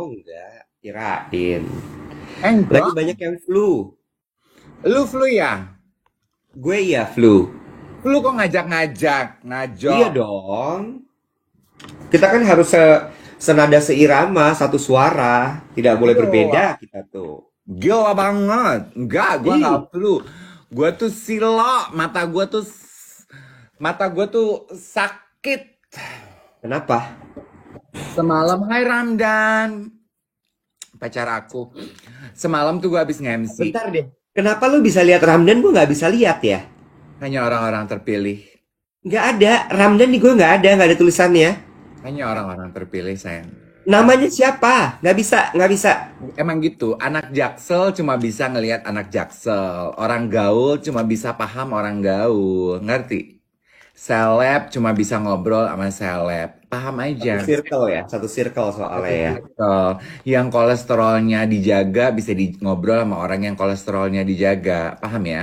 Oh enggak, kirain. Lagi Enggak. banyak yang flu. Lu flu ya? Gue iya flu. Flu kok ngajak-ngajak, Iya ngajok. dong. Kita kan harus senada seirama, ssatu suara. Tidak boleh Gila. berbeda kita tuh. Gila banget. Enggak, gua nggak Ih, flu. Gua tuh silo, mata gua tuh sakit. kenapa? Semalam, hai Ramdan, pacar aku. Semalam tuh gua habis nge-MC. Bentar deh. Kenapa lu bisa lihat Ramdan, gue nggak bisa lihat ya? Hanya orang-orang terpilih. Nggak ada. Ramdan di gue nggak ada tulisannya. Hanya orang-orang terpilih, sayang. Namanya siapa? Nggak bisa. Emang gitu, anak Jaksel cuma bisa ngelihat anak Jaksel. Orang gaul cuma bisa paham orang gaul. Ngerti? Seleb cuma bisa ngobrol sama seleb. Paham aja. Satu circle soalnya Satu ya. circle. Yang kolesterolnya dijaga bisa ngobrol sama orang yang kolesterolnya dijaga. Paham ya?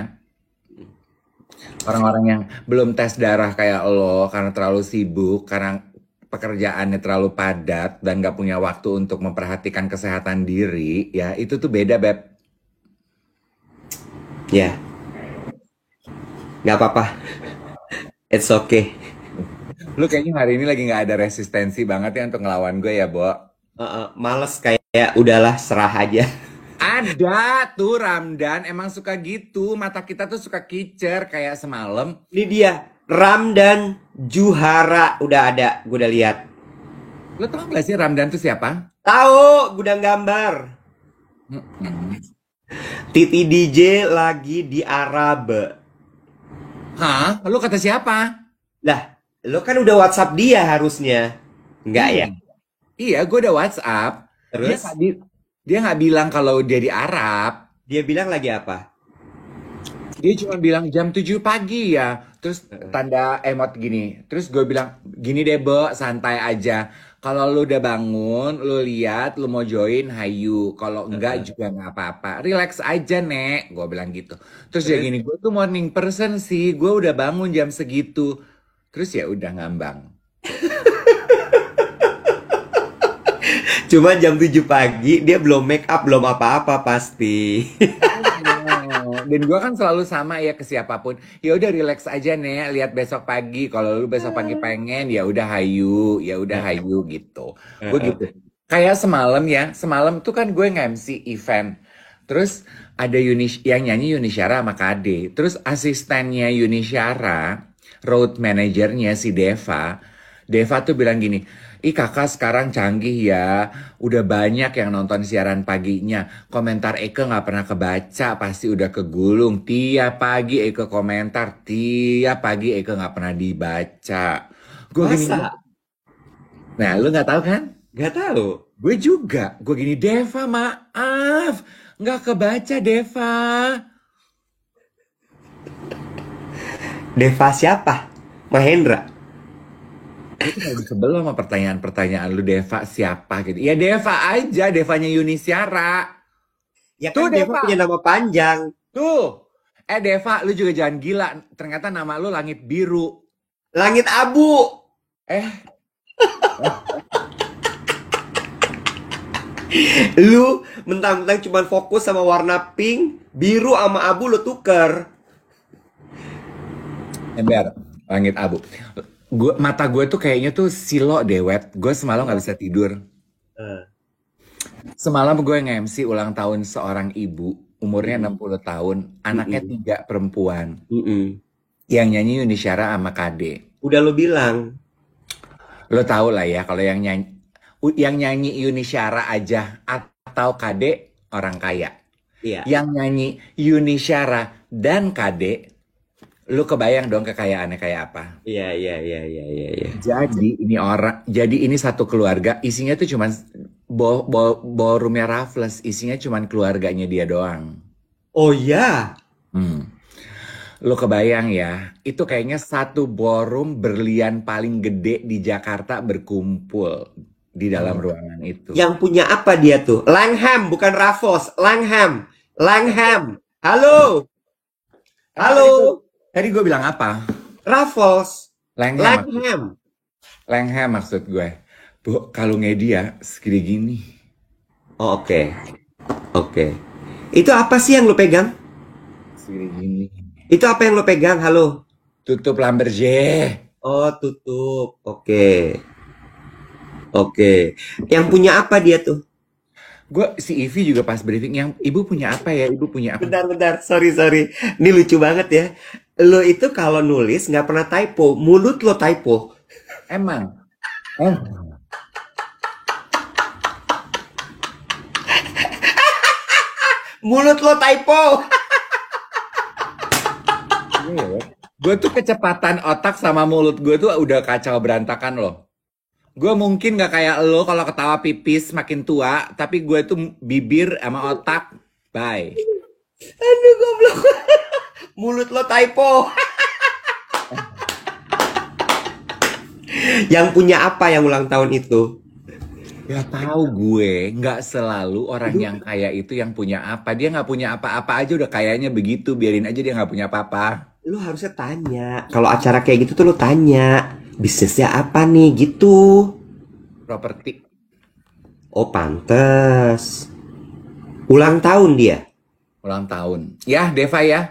Orang-orang yang belum tes darah kayak lo karena terlalu sibuk, karena pekerjaannya terlalu padat dan gak punya waktu untuk memperhatikan kesehatan diri, ya itu tuh beda, Beb. Ya, nggak apa-apa. It's okay. Lu kayaknya hari ini lagi nggak ada resistensi banget ya untuk ngelawan gue ya, Bo. Males kayak udahlah serah aja. Ada tuh Ramdan, emang suka gitu. Mata kita tuh suka kicer kayak semalam. Ini dia Ramdan Juhara udah ada, gue udah lihat. Lu tau gak sih Ramdan tuh siapa? Tahu, gudang gambar. Mm-mm. Titi DJ lagi di Arab. Hah? Lu kata siapa? Lah, lo kan udah WhatsApp dia harusnya. Enggak Iya. ya? Iya, gue udah WhatsApp. Dia nggak Terus di- dia nggak bilang kalau dia di Arab. dia bilang lagi apa? Dia cuma bilang jam 7 pagi ya. Terus Heeh. tanda emot gini. Terus gue bilang, gini deh Bo, santai aja. Kalau lu udah bangun, lu lihat, lu mau join, hayu. Kalau enggak Heeh. juga nggak apa-apa. Relax aja, Nek. Gue bilang gitu. Terus dia Terus gini, gue tuh morning person sih. Gue udah bangun jam segitu. Terus ya udah ngambang. cuma jam 7 pagi dia belum make up, belum apa-apa pasti. Oh, dan gua kan selalu sama ya ke siapapun. Ya udah relax aja nih, lihat besok pagi. Kalau lu besok pagi pengen, ya udah hayu gitu. Gue Heeh. gitu. Kayak semalam ya, semalam tuh kan gue nge-MC event. Terus ada yang nyanyi Yuni Syara sama Kade. Terus asistennya Yuni Syara, road manajernya si Deva. Deva tuh bilang gini, ih kakak sekarang canggih ya, udah banyak yang nonton siaran paginya. Komentar Eke nggak pernah kebaca, pasti udah kegulung. Tiap pagi Eke komentar, tiap pagi Eke nggak pernah dibaca. Gue gini, Masa? nah lu nggak tahu kan? Nggak tahu. Gue juga, gue gini, Deva maaf, nggak kebaca Deva. Deva siapa? Mahendra. Gue tuh lagi sebel sama pertanyaan-pertanyaan lu Deva siapa gitu. Ya Deva aja, Devanya Yunisyara. Ya Tuh kan Deva Deva, punya nama panjang. tuh. Deva, lu juga jangan gila. Ternyata nama lu Langit Biru. Langit abu. Eh, Lu mentang-mentang cuma fokus sama warna pink, biru sama abu lu tuker. ember, Langit Abu. Mata gue tuh kayaknya tuh silo deh, Web. Gue semalam nggak bisa tidur. Eh, Semalam gue nge-MC ulang tahun seorang ibu. Umurnya mm-mm, 60 tahun. Anaknya mm-mm, 3 perempuan. mm-mm. Yang nyanyi Yuni Syara sama Kade. Udah lu bilang. Lo tau lah ya kalau yang nyanyi Yuni Syara aja atau Kade orang kaya. Iya. Yang nyanyi Yuni Syara dan Kade, lo kebayang dong kekayaannya kayak apa? Iya, iya, iya, iya, iya, iya. Jadi ini satu keluarga, isinya tuh cuman ballroomnya Raffles, isinya cuman keluarganya dia doang. Oh ya. Hmm. Lo kebayang ya, itu kayaknya satu ballroom berlian paling gede di Jakarta berkumpul di dalam ruangan itu. Yang punya apa dia tuh? Langham, bukan Raffles. Langham. Langham. Halo. Emang Halo. tadi gue bilang apa? Raffles. Langham maksud, Langham. Langham maksud gue. Bu, kalungnya dia segede gini. Oh, oke. Oke. Itu apa sih yang lo pegang? Segini gini. Itu apa yang lo pegang? Halo. Tutup Lamberje. Oh, tutup. Oke. Oke. Yang punya apa dia tuh? Gue si Ivi juga pas briefing yang ibu punya apa ya? Ibu punya apa? Bentar. Sorry, sorry. Ini lucu banget ya. Lo itu kalau nulis nggak pernah typo. Mulut lo typo. Emang. Eh, Mulut lo typo. gue tuh kecepatan otak sama mulut gue tuh udah kacau berantakan loh. Gue mungkin nggak kayak lo kalau ketawa pipis makin tua, tapi gue tuh bibir sama otak, bye. Aduh, goblok. Mulut lo typo. Yang punya apa yang ulang tahun itu? Gak tahu gue, nggak selalu orang yang kaya itu yang punya apa. Dia nggak punya apa-apa aja udah kayaknya begitu. Biarin aja dia nggak punya apa-apa. Lu harusnya tanya. Kalau acara kayak gitu tuh lu tanya. Bisnisnya apa nih gitu. Properti. Oh, pantes. Ulang tahun dia. Ulang tahun. Ya, Deva ya.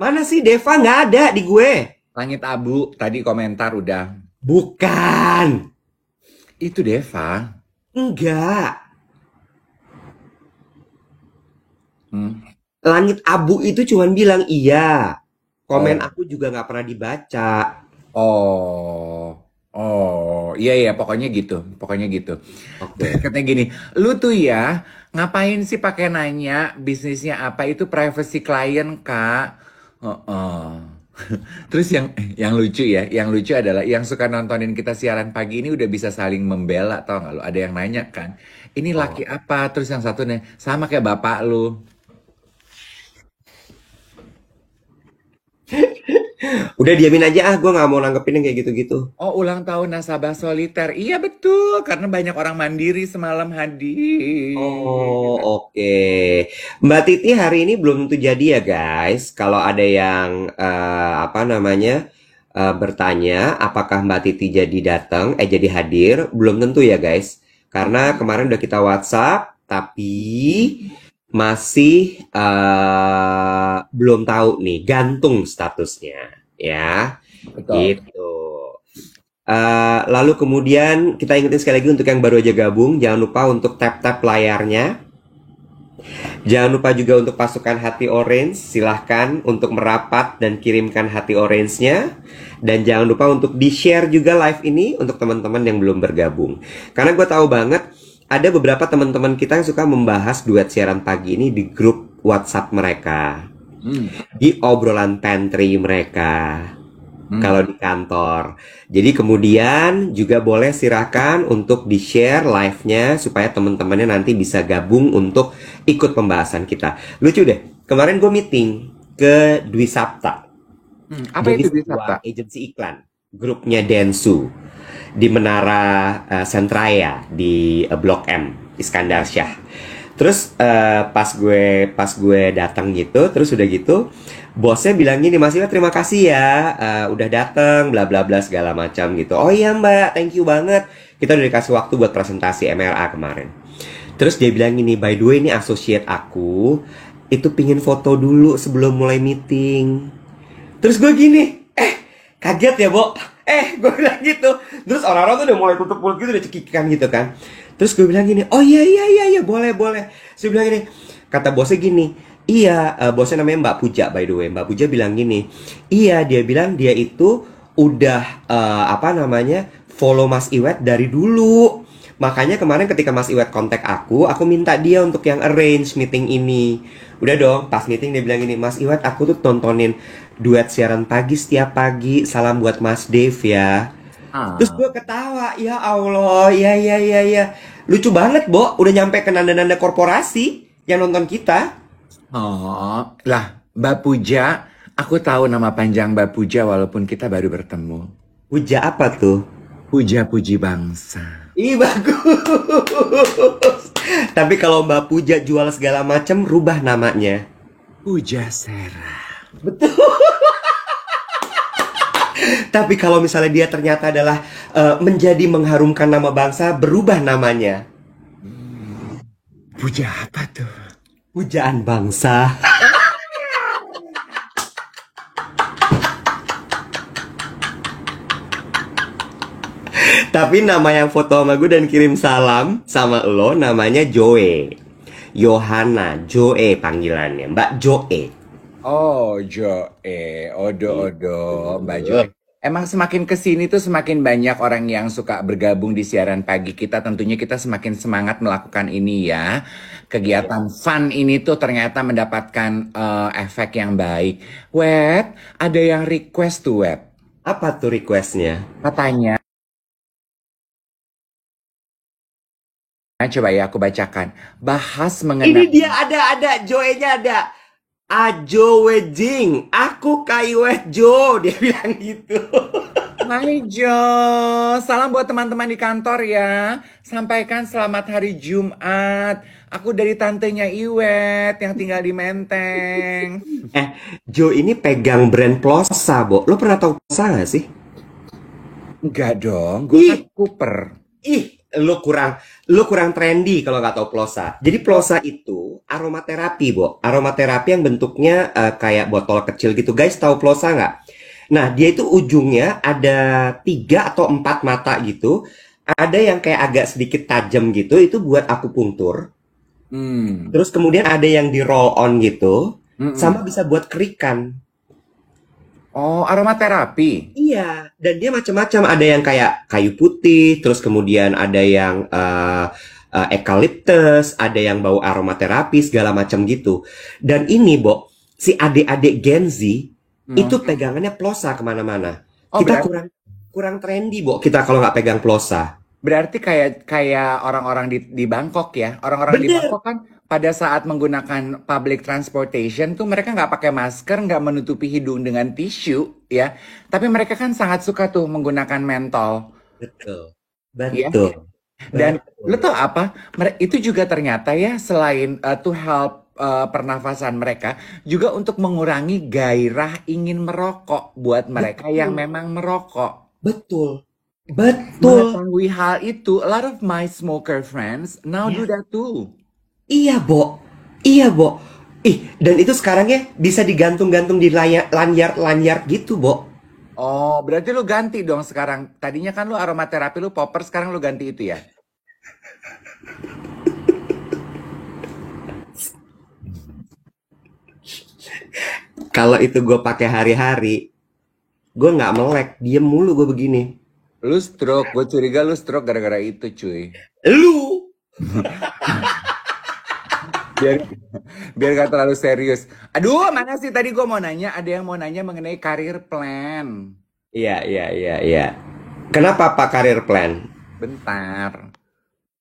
Mana sih Deva nggak ada di gue. Langit abu, tadi komentar udah. Bukan. Itu Deva. Enggak. Hmm. Langit abu itu cuman bilang iya. Komen Oh, aku juga nggak pernah dibaca. oh, oh, iya iya, pokoknya gitu, pokoknya gitu. Terus Oke. katanya gini, lu tuh ya ngapain sih pakai nanya bisnisnya apa itu privacy client kak? Heeh. Terus yang lucu ya, yang lucu adalah yang suka nontonin kita siaran pagi ini udah bisa saling membela, tau nggak lu? Ada yang nanya kan, ini laki Oh. apa? Terus yang satu nih sama kayak bapak lu. Udah diamin aja ah, gue nggak mau nanggepin yang kayak gitu-gitu. Oh, ulang tahun nasabah soliter. Iya betul, karena banyak orang mandiri semalam Oh, hadir. oke. Mbak Titi hari ini belum tentu jadi ya, guys. Kalau ada yang apa namanya bertanya, apakah Mbak Titi jadi datang, jadi hadir, belum tentu ya, guys. Karena kemarin udah kita WhatsApp, tapi masih belum tahu nih, gantung statusnya, ya. Betul. Gitu. Lalu kemudian kita ingetin sekali lagi untuk yang baru aja gabung, jangan lupa untuk tap-tap layarnya. Jangan lupa juga untuk pasukan hati orange, silahkan untuk merapat dan kirimkan hati orange-nya. Dan jangan lupa untuk di-share juga live ini untuk teman-teman yang belum bergabung. Karena gue tahu banget ada beberapa teman-teman kita yang suka membahas duet siaran pagi ini di grup WhatsApp mereka, Hmm, di obrolan pantry mereka, hmm. kalau di kantor. Jadi kemudian juga boleh silakan untuk di-share live-nya supaya teman-temannya nanti bisa gabung untuk ikut pembahasan kita. Lucu deh, kemarin gue meeting ke Dwi Sapta. Apa Jadi itu bisa Sabta? sebuah agensi iklan, grupnya Densu di Menara Sentraya di Blok M, Iskandar Syah. Terus pas gue datang gitu, terus udah gitu, bosnya bilang gini, Mas Iwa terima kasih ya, udah datang, bla bla bla segala macam gitu. Oh iya Mbak, thank you banget. Kita udah dikasih waktu buat presentasi MRA kemarin. Terus dia bilang gini, by the way ini associate aku, itu pingin foto dulu sebelum mulai meeting. Terus gue gini, kaget ya, Bo. Gue bilang gitu. Terus orang-orang tuh udah mulai tutup mulut gitu, udah cekikikan gitu kan. Terus gue bilang gini, oh iya, boleh, boleh. Terus dia bilang gini, kata bosnya gini, iya, bosnya namanya Mbak Puja, by the way. Mbak Puja bilang gini, iya, dia bilang dia itu udah, apa namanya, follow Mas Iwet dari dulu. Makanya kemarin ketika Mas Iwet kontak aku minta dia untuk yang arrange meeting ini. Udah dong, pas meeting dia bilang gini, Mas Iwet aku tuh tontonin duet siaran pagi setiap pagi. Salam buat Mas Dave ya. Terus Ah, gue ketawa, ya Allah, ya. Lucu banget, Bo. Udah nyampe ke nanda-nanda korporasi yang nonton kita. oh, lah Mbak Puja, aku tahu nama panjang Mbak Puja walaupun kita baru bertemu. Puja apa tuh? Puja Puji Bangsa. Ih, bagus. Tapi kalau Mbak Puja jual segala macam, rubah namanya. Puja Sera. Tapi kalau misalnya dia ternyata adalah menjadi mengharumkan nama bangsa, berubah namanya. Puja apa tuh? Pujaan bangsa. Tapi nama yang foto sama gue dan kirim salam sama lo namanya Joe. Yohana, Joe panggilannya, Mbak Joe. Oh, Joe, odo-odo, Mbak Joe. Gitu. Emang semakin kesini tuh semakin banyak orang yang suka bergabung di siaran pagi kita. Tentunya kita semakin semangat melakukan ini ya. Kegiatan fun ini tuh ternyata mendapatkan efek yang baik. Web, ada yang request tuh Web. Apa tuh requestnya? Katanya, coba ya aku bacakan. Bahas Ini mengenai... dia ada, Joe-nya ada. Ajo Wejing, aku kaiwet Jo, dia bilang gitu. Hai Jo, salam buat teman-teman di kantor ya. Sampaikan selamat hari Jumat. Aku dari tantenya Iwet yang tinggal di Menteng. Jo ini pegang brand Plosa, Bo. Lo pernah tahu Plosa gak sih? Enggak dong, gue kan Ih, Cooper. lo kurang trendy kalau nggak tahu Plosa. Jadi Plosa itu aromaterapi, Bo. Aromaterapi yang bentuknya kayak botol kecil gitu. Guys, tahu Plosa nggak? Nah, dia itu ujungnya ada 3 atau 4 mata gitu. Ada yang kayak agak sedikit tajam gitu, itu buat akupunktur. Hmm. Terus kemudian ada yang di roll on gitu, Mm-mm. sama bisa buat kerikan. Oh, aromaterapi. Iya, dan dia macam-macam. Ada yang kayak kayu putih, terus kemudian ada yang eucalyptus, ada yang bau aromaterapi, segala macam gitu. Dan ini, Bo, si adik-adik Gen Z itu Hmm. pegangannya Plosa kemana-mana. Oh, Kita berarti kurang kurang trendy, Bo, kita kalau nggak pegang Plosa. berarti kayak kayak orang-orang di Bangkok ya. Orang-orang di Bener, Bangkok kan pada saat menggunakan public transportation tuh mereka nggak pakai masker, nggak menutupi hidung dengan tisu ya. Tapi mereka kan sangat suka tuh menggunakan mentol betul, ya. betul, Dan lo betul. tau apa? Itu juga ternyata ya selain to help pernafasan mereka, juga untuk mengurangi gairah ingin merokok buat mereka yang Betul, memang merokok. betul, betul. Mengetahui hal itu, a lot of my smoker friends now do Ya, that too. iya, Bo. Iya, Bo. Dan itu sekarang ya bisa digantung-gantung di lanyard-lanyard gitu, Bo. Oh, berarti lu ganti dong sekarang. Tadinya kan lu aromaterapi, lu popper, sekarang lu ganti itu ya? Kalau itu gue pakai hari-hari, gue nggak melek, diem mulu gue begini. Lu stroke, gue curiga lu stroke gara-gara itu cuy. Lu, Biar biar gak terlalu serius. Aduh, mana sih tadi gue mau nanya, ada yang mau nanya mengenai career plan. iya, iya, iya, iya. Kenapa Pak Karir Plan? Bentar.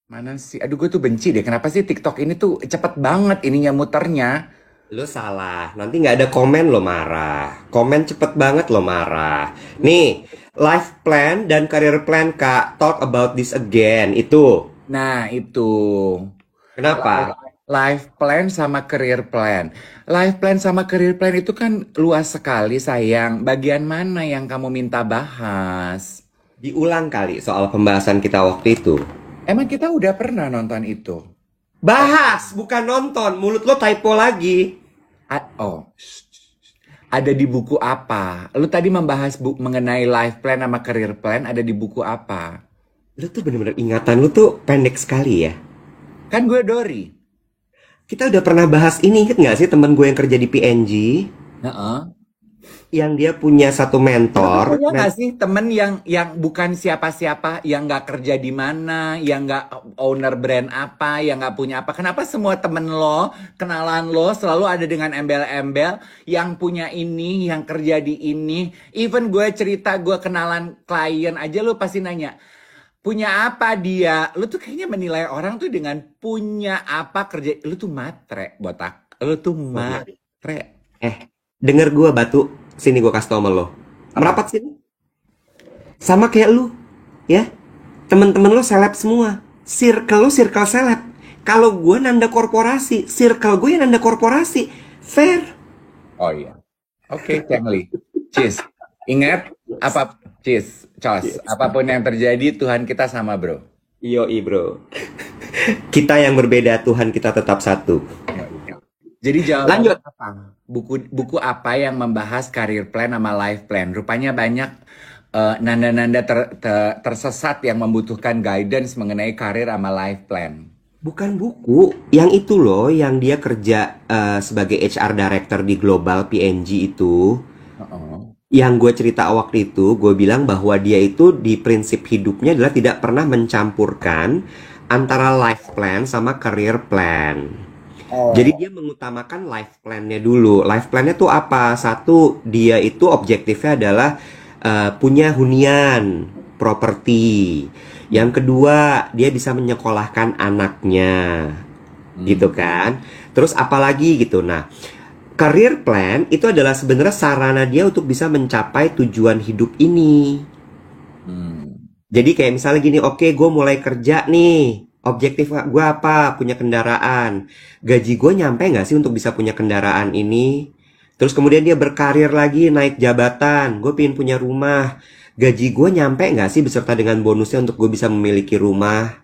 Mana sih? Aduh, gue tuh benci deh. Kenapa sih TikTok ini tuh cepet banget ininya muternya? Lu salah, nanti nggak ada komen lo marah. Komen cepet banget lo marah. Nih, life plan dan career plan Kak, talk about this again. Itu, Nah, itu. Life, kenapa? life plan sama career plan. Life plan sama career plan itu kan luas sekali, sayang. Bagian mana yang kamu minta bahas? Diulang kali soal pembahasan kita waktu itu. Emang kita udah pernah nonton itu? Oh, Bahas, bukan nonton. Mulut lo typo lagi. oh, ada di buku apa? Lu tadi membahas mengenai life plan sama career plan ada di buku apa? Lu tuh bener-bener ingatan lu tuh pendek sekali ya. Kan gue Dori. Kita udah pernah bahas ini, inget nggak sih temen gue yang kerja di PNG? Heeh. Yang dia punya satu Lu tuh mentor. punya nggak sih temen yang bukan siapa-siapa, yang nggak kerja di mana, yang nggak owner brand apa, yang nggak punya apa? Kenapa semua temen lo, kenalan lo selalu ada dengan embel-embel yang punya ini, yang kerja di ini? Even gue cerita gue kenalan klien aja lo pasti nanya, punya apa dia? Lu tuh kayaknya menilai orang tuh dengan punya apa kerja. Lu tuh matre, botak. Lu tuh Sorry. matre. Denger gue batu. Sini gue kasih tau sama lo. Apa? Merapat sini. Sama kayak lu. Ya. Temen-temen lo seleb semua. Circle lo circle seleb. Kalau gue nanda korporasi. Circle gue yang nanda korporasi. Fair. Oh iya. Oke, Cengli. Cheers. Ingat, apa? Cheers. Cos. Yes. Apapun yang terjadi, Tuhan kita sama, bro. Yoi bro. Kita yang berbeda, Tuhan kita tetap satu. Ya udah. Jadi jawabannya Lanjut. apa? Buku apa yang membahas career plan sama life plan? Rupanya banyak nanda-nanda tersesat yang membutuhkan guidance mengenai karir sama life plan. Bukan buku, yang itu loh, yang dia kerja sebagai HR Director di Global PNG itu. Oh. Yang gue cerita waktu itu, gue bilang bahwa dia itu di prinsip hidupnya adalah tidak pernah mencampurkan antara life plan sama career plan. Jadi Oh. dia mengutamakan life plan-nya dulu. Life plan-nya tuh apa? Satu, dia itu objektifnya adalah punya hunian, properti. Yang kedua, dia bisa menyekolahkan anaknya, Hmm. gitu kan? Terus apalagi gitu. Nah, career plan itu adalah sebenarnya sarana dia untuk bisa mencapai tujuan hidup ini. Hmm. Jadi kayak misalnya gini, oke gue mulai kerja nih. Objektif gue apa? Punya kendaraan. Gaji gue nyampe nggak sih untuk bisa punya kendaraan ini? Terus kemudian dia berkarir lagi, naik jabatan. Gue pengen punya rumah. Gaji gue nyampe nggak sih beserta dengan bonusnya untuk gue bisa memiliki rumah?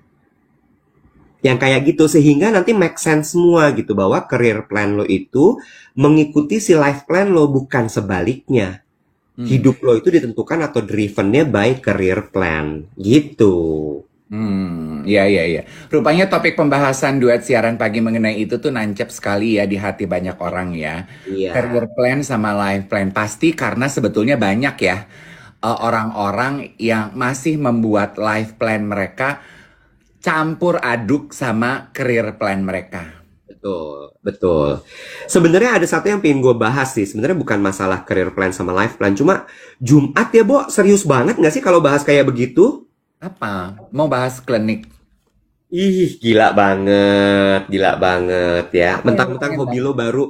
Yang kayak gitu. Sehingga nanti make sense semua gitu. Bahwa career plan lo itu mengikuti si life plan lo, bukan sebaliknya. Hmm. Hidup lo itu ditentukan atau drivennya by career plan. Gitu. Iya, iya, iya. Rupanya topik pembahasan duet siaran pagi mengenai itu tuh nancep sekali ya di hati banyak orang ya. Iya. Career plan sama life plan. Pasti karena sebetulnya banyak ya orang-orang yang masih membuat life plan mereka campur aduk sama career plan mereka. Betul, betul. Sebenarnya ada satu yang pengen gue bahas sih. Sebenarnya bukan masalah career plan sama life plan. Cuma Jumat ya, Bo. Serius banget nggak sih kalau bahas kayak begitu? Apa? Mau bahas klinik? Ih, gila banget ya. Apa yang lu Mentang-mentang pengen hobi bahas? lo baru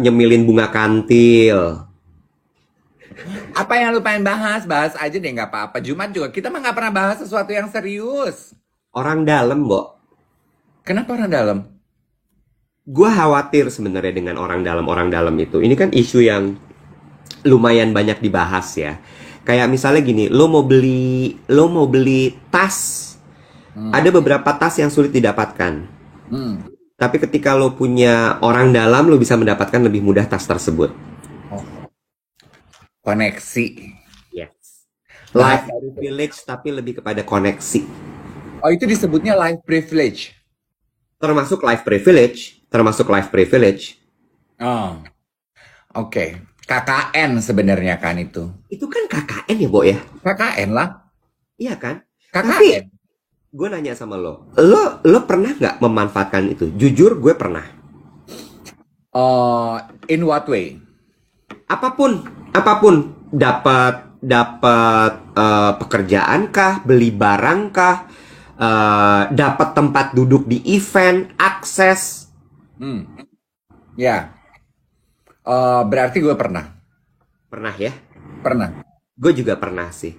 nyemilin bunga kantil. Apa yang lu pengen bahas? Bahas aja deh, nggak apa-apa. Jumat juga kita mah nggak pernah bahas sesuatu yang serius. Orang dalam, Bo. Kenapa orang dalam? Gue khawatir sebenarnya dengan orang dalam itu. Ini kan isu yang lumayan banyak dibahas ya. Kayak misalnya gini, lo mau beli tas. Hmm. Ada beberapa tas yang sulit didapatkan. Hmm. Tapi ketika lo punya orang dalam, lo bisa mendapatkan lebih mudah tas tersebut. Oh, koneksi. Yes. Life Bahasa itu. privilege tapi lebih kepada koneksi. Oh, itu disebutnya life privilege. Termasuk life privilege. Oh, oke. KKN sebenarnya kan itu. Itu kan KKN ya, Bo ya? KKN lah. Iya kan? Tapi KKN. gue nanya sama lo pernah nggak memanfaatkan itu? Jujur, gue pernah. Oh, in what way? Apapun, dapat dapat pekerjaan kah, beli barang kah, dapat tempat duduk di event, akses. Hmm. Ya, berarti gue pernah. Pernah ya? Pernah. Gue juga pernah sih.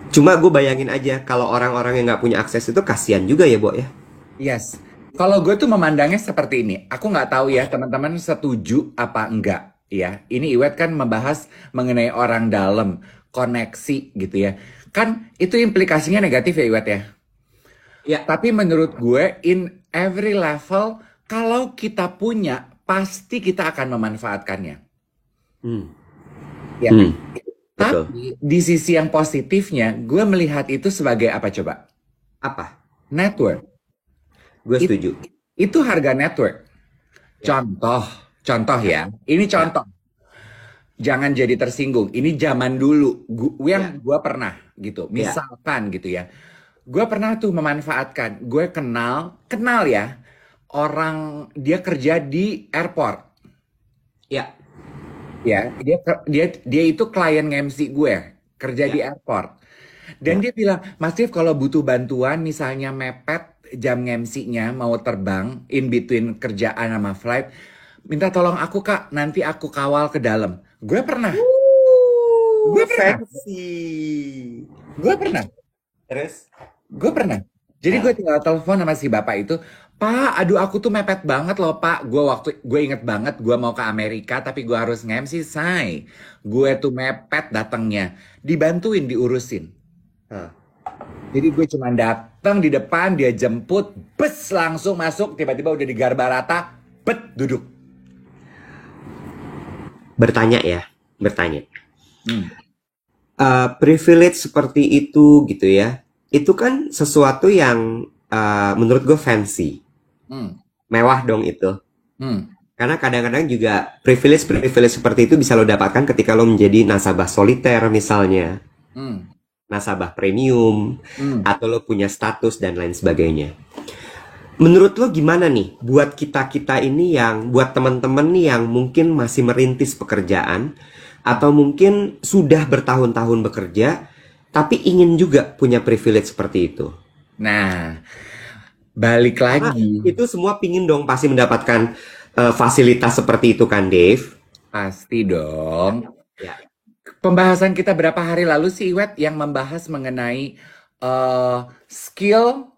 Cuma gue bayangin aja kalau orang-orang yang nggak punya akses itu kasihan juga ya, Bo ya. Yes. Kalau gue tuh memandangnya seperti ini. Aku nggak tahu ya teman-teman setuju apa enggak. Ya, ini Iwet kan membahas mengenai orang dalam, koneksi gitu ya. Kan itu implikasinya negatif ya Iwet ya. Ya, Tapi menurut gue, in every level, kalau kita punya, pasti kita akan memanfaatkannya. hmm, Ya. hmm, betul. Tapi di sisi yang positifnya, gue melihat itu sebagai apa coba? Apa? Network. Gue It- setuju. itu harga network. Ya, Contoh ya. Ini ya, contoh. Jangan jadi tersinggung. Ini zaman dulu. ya, Yang gue pernah gitu. ya, Misalkan gitu ya. Gue pernah tuh memanfaatkan. Gue kenal ya. Orang dia kerja di airport. ya, Ya, dia itu klien MC gue. Kerja di ya, airport. Dan ya. dia bilang, Mas Rif kalau butuh bantuan misalnya mepet jam MC-nya mau terbang in between kerjaan sama flight, minta tolong aku Kak, nanti aku kawal ke dalam. Gue pernah, gue pernah, Fancy. gue pernah, Terus? gue pernah. Jadi gue Ah, tinggal telepon sama si bapak itu, Pak, aduh aku tuh mepet banget loh Pak. Gue inget banget gue mau ke Amerika tapi gue harus nge-MC say. Gue tuh mepet datangnya, dibantuin diurusin. ah. Jadi gue cuma datang di depan, dia jemput, bes langsung masuk, tiba-tiba udah di garba rata, bet duduk. Bertanya ya, bertanya. Hmm. Privilege seperti itu gitu ya, itu kan sesuatu yang menurut gue fancy, Hmm. mewah dong itu. Hmm. Karena kadang-kadang juga privilege seperti itu bisa lo dapatkan ketika lo menjadi nasabah soliter misalnya, Hmm. nasabah premium, Hmm. atau lo punya status dan lain sebagainya. Menurut lo gimana nih buat kita-kita ini yang, buat teman-teman nih yang mungkin masih merintis pekerjaan, atau mungkin sudah bertahun-tahun bekerja, tapi ingin juga punya privilege seperti itu? Nah, balik Karena lagi. itu semua pingin dong pasti mendapatkan fasilitas seperti itu kan, Dave? Pasti Ya, dong. ya. Pembahasan kita berapa hari lalu sih, Iwet, yang membahas mengenai skill,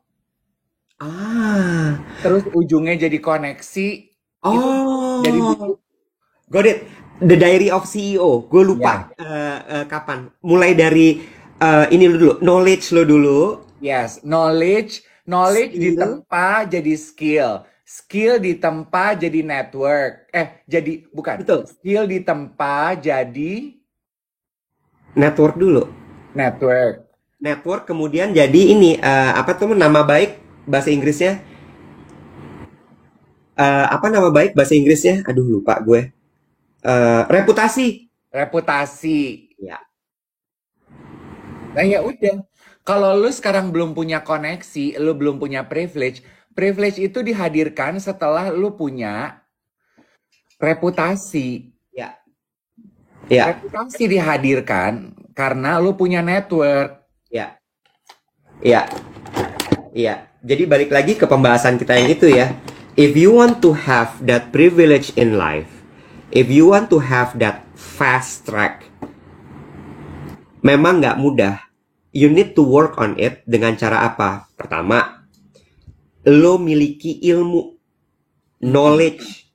Ah, terus ujungnya jadi koneksi, itu dari buku. oh, got it. The Diary of CEO. Gue lupa Ya, kapan. Mulai dari ini lo dulu, knowledge lo dulu, yes. Knowledge skill, ditempa jadi skill. Skill ditempa jadi network. Jadi bukan. betul. Skill ditempa jadi Network dulu. network. Network kemudian jadi ini apa tuh nama baik bahasa Inggrisnya? Apa nama baik bahasa Inggrisnya? Aduh lupa gue. Reputasi. Reputasi. Ya, Nah ya udah. Kalau lu sekarang belum punya koneksi, lu belum punya privilege, privilege itu dihadirkan setelah lu punya reputasi. ya, ya, Reputasi dihadirkan karena lu punya network. ya, ya, ya. Jadi balik lagi ke pembahasan kita yang itu ya. If you want to have that privilege in life, if you want to have that fast track, memang nggak mudah. You need to work on it dengan cara apa? Pertama, lo miliki ilmu, knowledge,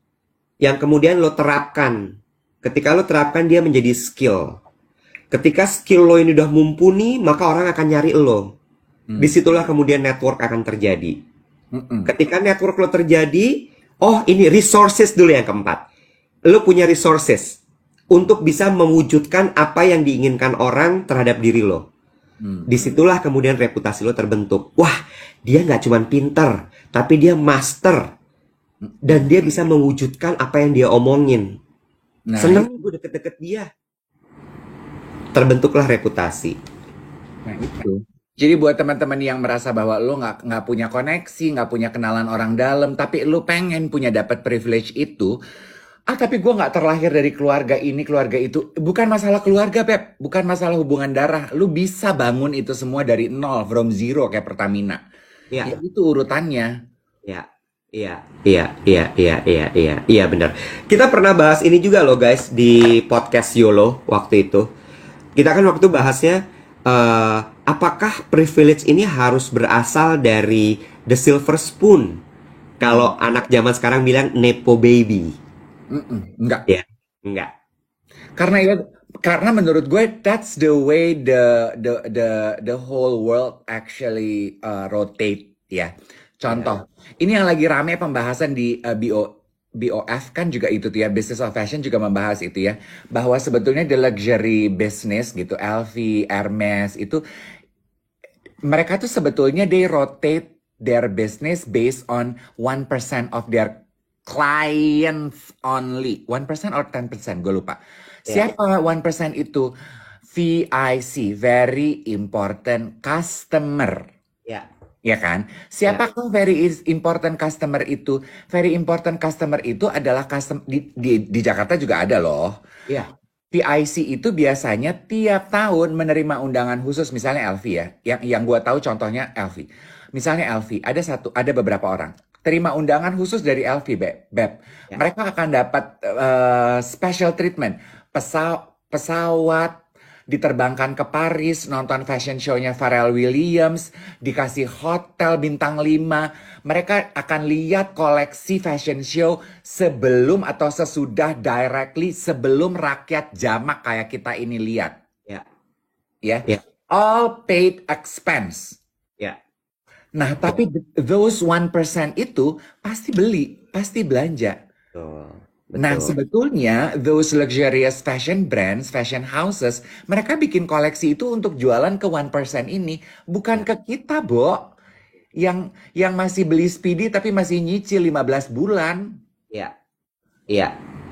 yang kemudian lo terapkan. Ketika lo terapkan, dia menjadi skill. Ketika skill lo ini udah mumpuni, maka orang akan nyari lo. Disitulah kemudian network akan terjadi. Mm-mm. Ketika network lo terjadi, oh ini resources dulu yang keempat. Lo punya resources untuk bisa mewujudkan apa yang diinginkan orang terhadap diri lo. Disitulah kemudian reputasi lo terbentuk. Wah, dia nggak cuma pinter, tapi dia master. Dan dia bisa mewujudkan apa yang dia omongin. Nah, Seneng gue deket-deket dia. Terbentuklah reputasi. nah itu. Jadi buat teman-teman yang merasa bahwa lo nggak punya koneksi, nggak punya kenalan orang dalam, tapi lo pengen punya dapat privilege itu, tapi gue nggak terlahir dari keluarga ini, keluarga itu. Bukan masalah keluarga, Beb. Bukan masalah hubungan darah. Lu bisa bangun itu semua dari nol, from zero kayak Pertamina. Ya Ya, itu urutannya. ya, iya, iya, benar. Kita pernah bahas ini juga loh guys di podcast YOLO waktu itu. Kita kan waktu bahasnya apakah privilege ini harus berasal dari the silver spoon? Kalau anak zaman sekarang bilang nepo baby. Enggak. Ya, enggak. Karena menurut gue that's the way the whole world actually rotate ya. Contoh, ini yang lagi rame pembahasan di BOF kan juga itu tuh ya, Business of Fashion juga membahas itu ya, bahwa sebetulnya the luxury business gitu, LV, Hermes itu mereka tuh sebetulnya they rotate their business based on 1% of their clients only. 1% or 10%, gue lupa. Ya, Siapa 1% itu? VIC, very important customer. ya, Ya kan? ya, Siapakah very important customer itu? Very important customer itu adalah di Jakarta juga ada loh. ya, PIC itu biasanya tiap tahun menerima undangan khusus, misalnya LV ya. Yang gua tahu contohnya LV. Misalnya LV, ada beberapa orang terima undangan khusus dari LV, Beb. ya, Mereka akan dapat special treatment. Pesawat diterbangkan ke Paris, nonton fashion show-nya Pharrell Williams, dikasih hotel bintang 5. Mereka akan lihat koleksi fashion show sebelum atau sesudah directly sebelum rakyat jamak kayak kita ini lihat. ya, Ya. ya. all paid expense. Ya, Nah, tapi those 1% itu pasti beli, pasti belanja. betul. Nah, Betul. sebetulnya those luxurious fashion brands, fashion houses, mereka bikin koleksi itu untuk jualan ke 1% ini, bukan Ya, ke kita, Bo. Yang masih beli Speedy tapi masih nyicil 15 bulan. ya, iya,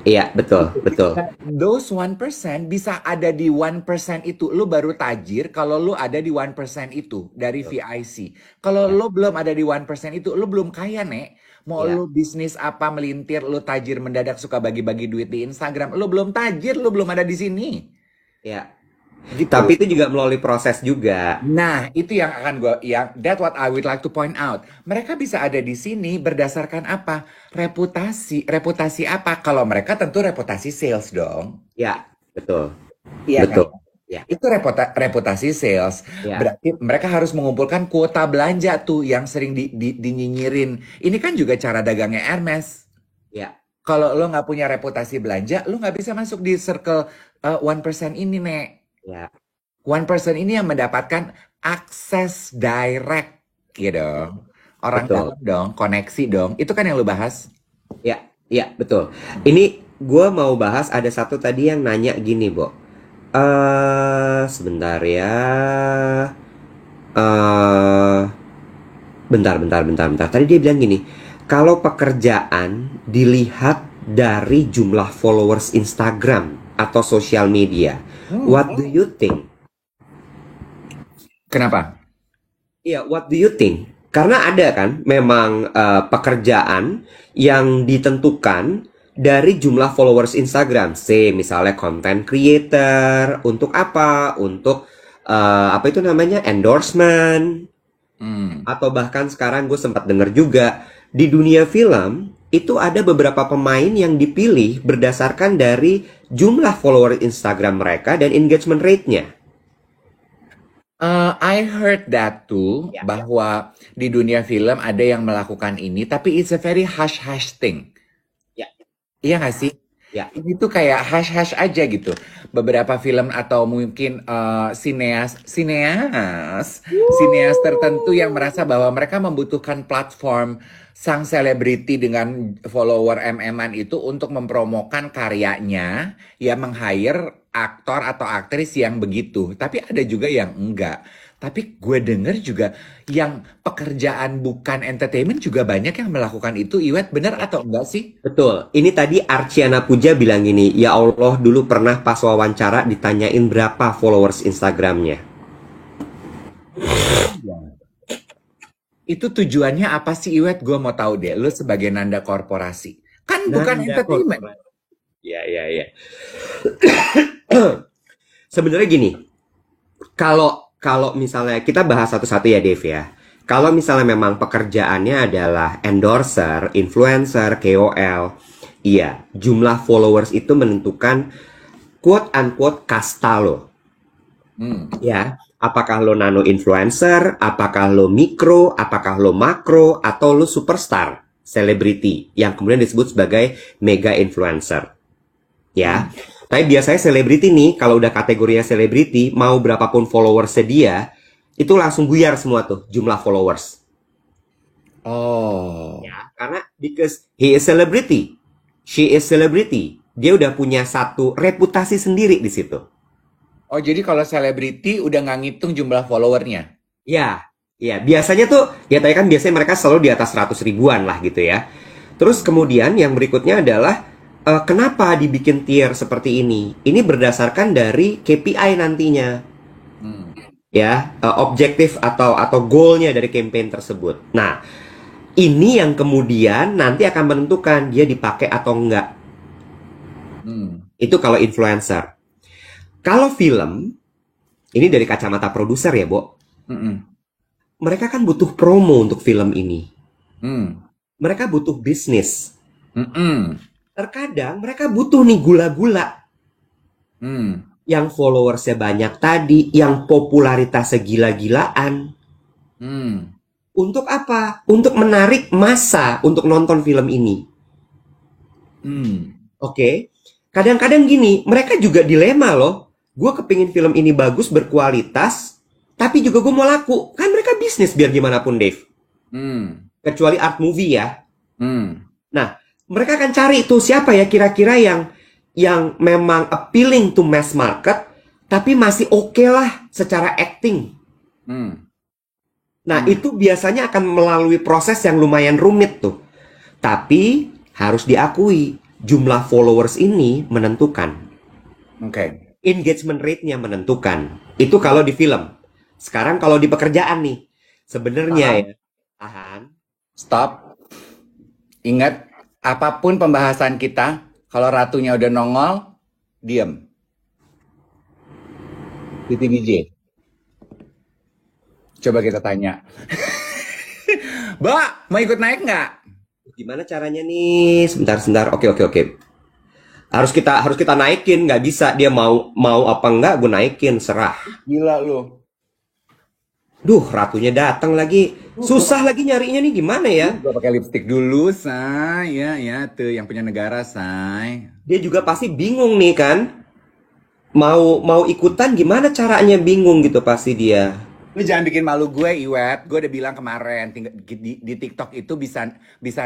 iya, betul, betul. Nah, those 1% bisa ada di 1% itu. Lu baru tajir kalau lu ada di 1% itu dari Betul. VIC. Kalau Ya, lu belum ada di 1% itu, lu belum kaya, Nek. Mau ya, lu bisnis apa melintir, lu tajir mendadak suka bagi-bagi duit di Instagram, lu belum tajir, lu belum ada di sini. ya. Gitu. Tapi itu juga melalui proses juga. Nah, itu yang akan that what I would like to point out. Mereka bisa ada di sini berdasarkan apa? Reputasi. Reputasi apa? Kalau mereka tentu reputasi sales dong. Ya, betul, Iya kan? betul. Ya, Itu reputasi sales. ya, Berarti mereka harus mengumpulkan kuota belanja tuh yang sering dinyinyirin. Ini kan juga cara dagangnya Hermes. ya, Kalau lo nggak punya reputasi belanja, lo nggak bisa masuk di circle 1% ini, Nek. ya, 1% ini yang mendapatkan akses direct, gitu dong. Orang betul. dalam dong, koneksi dong. Itu kan yang lo bahas. Ya, ya, betul. Ini gue mau bahas ada satu tadi yang nanya gini, Bo. Sebentar ya. eh bentar. Tadi dia bilang gini, kalau pekerjaan dilihat dari jumlah followers Instagram atau sosial media, what do you think? Kenapa? Iya, what do you think? Karena ada kan memang pekerjaan yang ditentukan dari jumlah followers Instagram. Say misalnya content creator, untuk apa? Untuk apa itu namanya? Endorsement. Hmm. Atau bahkan sekarang gue sempat dengar juga di dunia film itu ada beberapa pemain yang dipilih berdasarkan dari jumlah follower Instagram mereka dan engagement rate-nya. I heard that too, Ya, bahwa di dunia film ada yang melakukan ini, tapi it's a very hush-hush thing. ya, Iya nggak sih? ya, Ini tuh kayak hush-hush aja gitu. Beberapa film atau mungkin sineas tertentu yang merasa bahwa mereka membutuhkan platform sang selebriti dengan follower MM-an itu untuk mempromokan karyanya, ya meng-hire aktor atau aktris yang begitu. Tapi ada juga yang enggak. Tapi gue denger juga yang pekerjaan bukan entertainment juga banyak yang melakukan itu. Iwet, bener ya. atau enggak sih? Betul. Ini tadi Arciana Puja bilang gini, ya Allah dulu pernah pas wawancara ditanyain berapa followers Instagramnya. Itu tujuannya apa sih, Iwet? Gue mau tahu deh. Lu sebagai nanda korporasi. Kan bukan Nanda entertainment. korporasi. Ya. Sebenarnya gini, kalau misalnya kita bahas satu-satu ya, Dev ya. Kalau misalnya memang pekerjaannya adalah endorser, influencer, KOL, iya, jumlah followers itu menentukan quote unquote kasta lo. Hmm. Ya, apakah lo nano influencer, apakah lo mikro, apakah lo makro, atau lo superstar, selebriti yang kemudian disebut sebagai mega influencer. Ya, tapi biasanya selebriti nih, kalau udah kategorinya selebriti, mau berapapun followersnya dia, itu langsung buyar semua tuh jumlah followers. Oh. Ya, karena because he is celebrity, she is celebrity, dia udah punya satu reputasi sendiri di situ. Oh, jadi kalau selebriti udah nggak ngitung jumlah followernya? Ya, ya, biasanya tuh, ya tadi kan biasanya mereka selalu di atas 100 ribuan lah gitu ya. Terus kemudian yang berikutnya adalah kenapa dibikin tier seperti ini? Ini berdasarkan dari KPI nantinya, Hmm. ya, objektif atau goalnya dari campaign tersebut. Nah, ini yang kemudian nanti akan menentukan dia dipakai atau enggak. Hmm. Itu kalau influencer. Kalau film, ini dari kacamata produser ya, Bo. Mm-mm. Mereka kan butuh promo untuk film ini. Hmm. Mereka butuh bisnis. Mm-mm. Terkadang mereka butuh nih gula-gula. Hmm. Yang followersnya banyak tadi, yang popularitasnya gila-gilaan. Hmm. Untuk apa? Untuk menarik massa untuk nonton film ini. Hmm. Oke? Kadang-kadang gini, mereka juga dilema loh. Gue kepingin film ini bagus, berkualitas, tapi juga gue mau laku. Kan mereka bisnis biar gimana pun, Dave. Kecuali art movie ya. Nah, mereka akan cari tuh siapa ya kira-kira yang memang appealing to mass market, tapi masih oke lah secara acting. Nah, itu biasanya akan melalui proses yang lumayan rumit tuh. Tapi harus diakui, jumlah followers ini menentukan. Oke. Engagement rate-nya menentukan. Itu kalau di film. Sekarang kalau di pekerjaan nih, sebenarnya ya, tahan. Stop. Ingat, apapun pembahasan kita, kalau ratunya udah nongol, diem. Titi DJ. Coba kita tanya. Mbak, mau ikut naik nggak? Gimana caranya nih? Sebentar. Oke. Harus kita naikin, nggak bisa dia mau apa enggak, gue naikin, serah. Gila lu. Duh, ratunya datang lagi. Susah lagi nyarinya nih, gimana ya? Gua pakai lipstick dulu, say. Ya tuh yang punya negara, say. Dia juga pasti bingung nih kan. Mau ikutan gimana caranya, bingung gitu pasti dia. Lu jangan bikin malu gue, Iwet. Gue udah bilang kemarin di TikTok itu bisa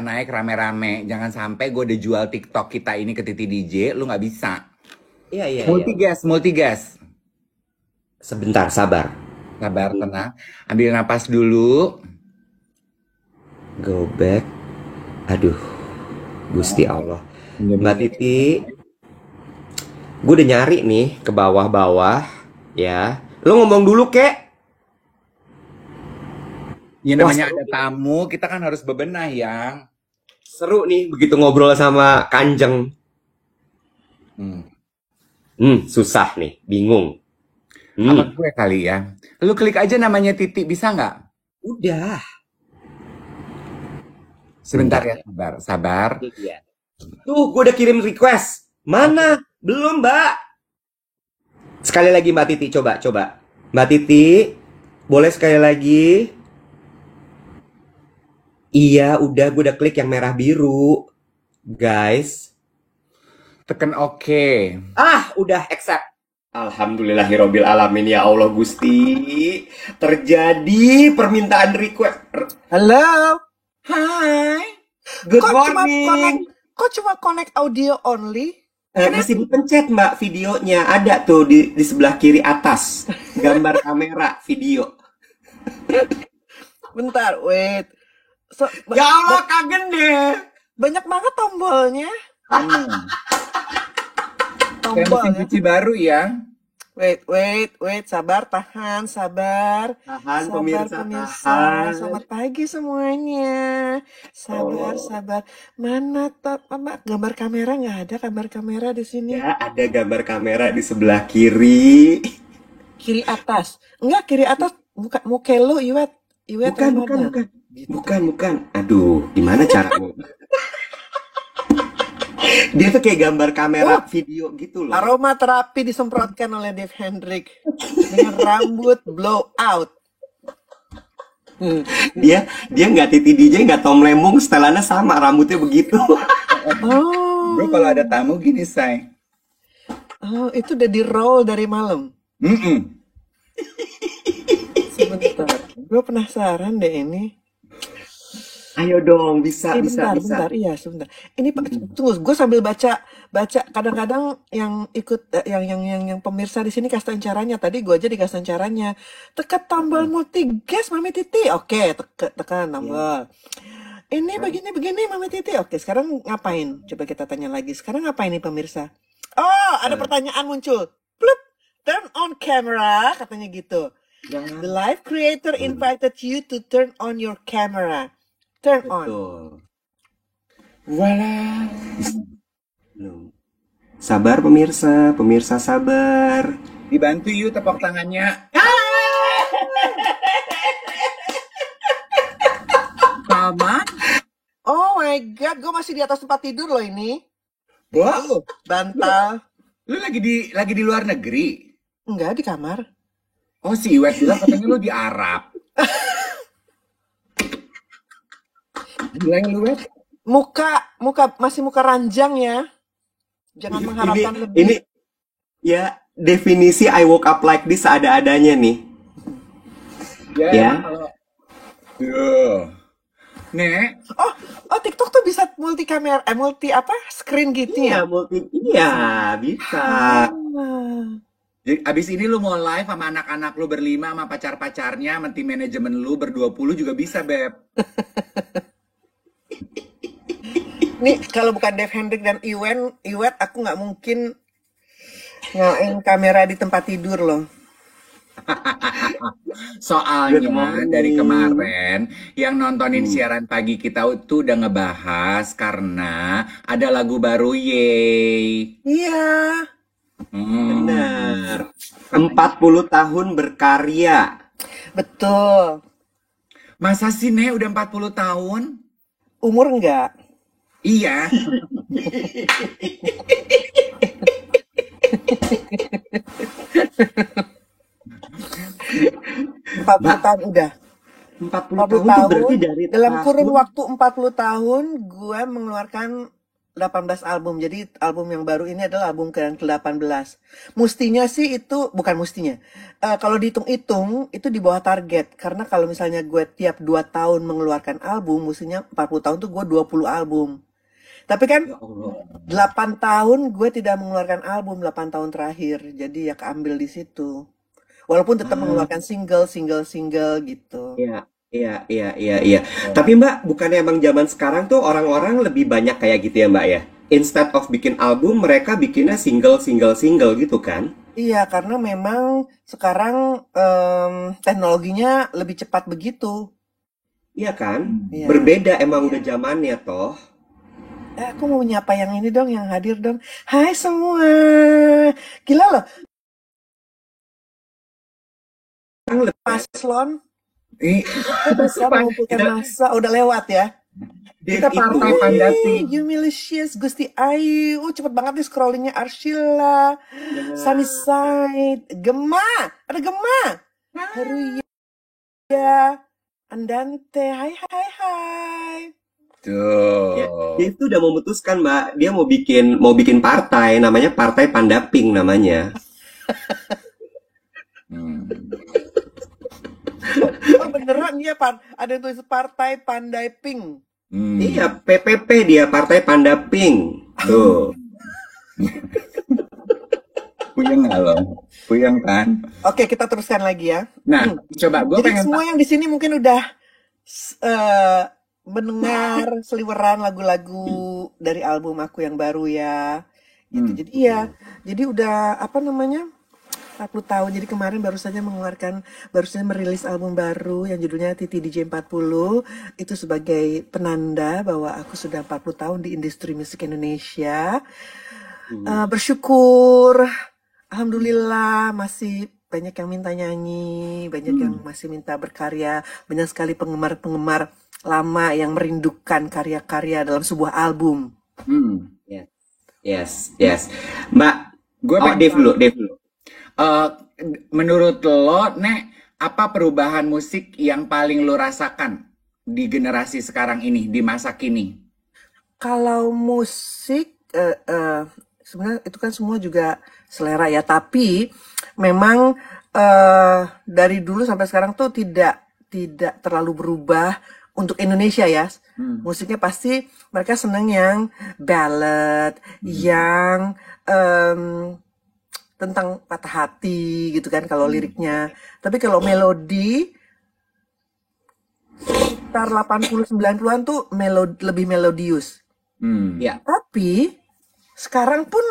naik rame-rame. Jangan sampai gue udah jual TikTok kita ini ke Titi DJ, lu nggak bisa. Iya. Multigas. Sebentar, sabar, tenang. Ambil napas dulu. go back. Aduh, Gusti Allah. Mbak Titi, gue udah nyari nih ke bawah-bawah ya. Lo ngomong dulu, kek. Ya namanya ada tamu, kita kan harus bebenah ya. Seru nih begitu ngobrol sama Kanjeng. Susah nih, bingung. Apa gue kali ya? Lu klik aja namanya Titi, bisa nggak? Udah. Sebentar ya, sabar. Tuh, gue udah kirim request. Mana? Belum, Mbak. Sekali lagi Mbak Titi, coba. Mbak Titi, boleh sekali lagi? Iya, udah, gue udah klik yang merah biru. Guys. Tekan oke. Udah accept. Alhamdulillahirabbil alamin, ya Allah Gusti. Terjadi permintaan request. Halo. Hai. Good morning. Kok cuma connect audio only? Masih dipencet, Mbak, videonya. Ada tuh di sebelah kiri atas. Gambar kamera video. Bentar, wait. Ya Allah, kaget deh. Banyak banget tombolnya. Kayak mesin cuci baru ya. Wait, tahan, sabar. Tahan, pemirsa. Selamat pagi semuanya. Sabar. Mana gambar kamera? Nggak ada gambar kamera di sini. Ya, ada gambar kamera di sebelah kiri. Kiri atas. Enggak, kiri atas. Bukan muka lu, Iwet. Bukan. Aduh, gimana caranya? Dia tuh kayak gambar kamera video gitu loh. Aroma terapi disemprotkan oleh Dave Hendrik dengan rambut blow out. Dia nggak Titi DJ, nggak Tom Lembong, setelannya sama, rambutnya begitu. Bro, kalau ada tamu gini, say. Oh, itu udah di roll dari malam. Sebentar, gue penasaran deh ini. Ayo dong, bisa. Bentar. Iya, sebentar. Ini tunggu, gue sambil baca. Kadang-kadang yang ikut, yang pemirsa di sini kasih caranya. Tadi gue aja dikasih caranya. Tekan tombol multigas, Mami Titi. Oke, tekan tombol. Ini begini, Mami Titi. Oke, sekarang ngapain? Coba kita tanya lagi. Sekarang ngapain nih pemirsa? Oh, ada pertanyaan muncul. Plup, turn on camera, katanya gitu. The live creator invited you to turn on your camera. Turn on. Voila. Sabar pemirsa sabar. Dibantu yuk tepuk tangannya. Mama. Oh my god, gue masih di atas tempat tidur loh ini. Wow. Bantal. Lu lagi di luar negeri? Enggak, di kamar. Oh, si Iwet bilang katanya lu di Arab. Gila lu, Wet. Masih muka ranjang ya. Jangan mengharapkan lebih. Ini ya definisi I woke up like this ada-adanya nih. Ya Ya. emang kalau Nek, Oh, oh TikTok tuh bisa multi kamera, multi apa? Screen gitu Iya, ya? iya, bisa. Ah. jadi abis ini lu mau live sama anak-anak lu berlima sama pacar-pacarnya, sama tim manajemen lu ber-20 juga bisa, Beb. Nih kalau bukan Dave Hendrik dan Iwet, aku nggak mungkin nyalain kamera di tempat tidur loh. Good Soalnya dari morning. kemarin yang nontonin Hmm, siaran pagi kita tuh udah ngebahas karena ada lagu baru Yeay. Iya, benar. Katanya, 40 tahun berkarya. betul. masa sih Nek udah 40 tahun? Umur enggak? Iya. 40 Mbak, tahun udah. 40 40 tahun tuh berarti tahun, dari dalam kurun tahun. waktu 40 tahun, gue mengeluarkan 18 album. Jadi album yang baru ini adalah album ke-18. Mustinya sih itu, bukan mustinya. Kalau dihitung-hitung, itu di bawah target. Karena kalau misalnya gue tiap 2 tahun mengeluarkan album, mustinya 40 tahun tuh gue 20 album. Tapi kan Ya Allah. 8 tahun gue tidak mengeluarkan album 8 tahun terakhir. Jadi ya keambil di situ. Walaupun tetap Ah, mengeluarkan single gitu. iya, iya, iya, iya, iya. Tapi Mbak, bukannya emang zaman sekarang tuh orang-orang lebih banyak kayak gitu ya Mbak ya? Instead of bikin album, mereka bikinnya single gitu kan? Iya, karena memang sekarang teknologinya lebih cepat begitu. Iya kan? Iya, Berbeda emang iya. udah zamannya toh. Aku mau menyapa yang ini dong, yang hadir dong. Hai semua. Gila loh, Sekarang lebih paslon Ih, bisa mengumpulkan kita massa. Udah lewat ya. kita Dave itu partai Pandapi. Yumilicious, Gusti Ayu. Cepet banget nih scrollingnya. Arshila. ya, Sunnyside. Gema. Ada Gema. Haruya. Andante. Hai, hai, hai. ya, Tuh. Dave tuh udah memutuskan Mbak, dia mau bikin partai, namanya Partai Pandaping namanya. Hmm. Oh beneran ya, ada yang tulis Partai Pandai Pink. Iya, Hmm. PPP dia Partai Pandaping. Tuh. Puyeng nggak lo? Puyeng kan? Oke, kita teruskan lagi ya. Nah, coba gue Jadi pengen semua yang di sini mungkin udah eh, mendengar seliweran lagu-lagu dari album aku yang baru ya. Gitu. Hmm. Jadi ya, jadi udah apa namanya? 40 tahun. Jadi kemarin baru saja merilis album baru yang judulnya Titi DJ 40. Itu sebagai penanda bahwa aku sudah 40 tahun di industri musik Indonesia. Bersyukur, alhamdulillah masih banyak yang minta nyanyi, banyak yang Hmm. masih minta berkarya, banyak sekali penggemar-penggemar lama yang merindukan karya-karya dalam sebuah album. Hmm. Yes, yes, yes. Mbak, Gue oh pengen Dave dulu, tahu, Dave dulu. eh, menurut lo, Nek, apa perubahan musik yang paling lo rasakan di generasi sekarang ini, di masa kini? Kalau musik, sebenarnya itu kan semua juga selera ya, tapi memang dari dulu sampai sekarang tuh tidak terlalu berubah untuk Indonesia ya. Hmm. Musiknya pasti mereka seneng yang ballad, yang tentang patah hati gitu kan kalau liriknya. Tapi kalau melodi sekitar 80-90-an tuh lebih melodius. Hmm. Ya, Tapi sekarang pun,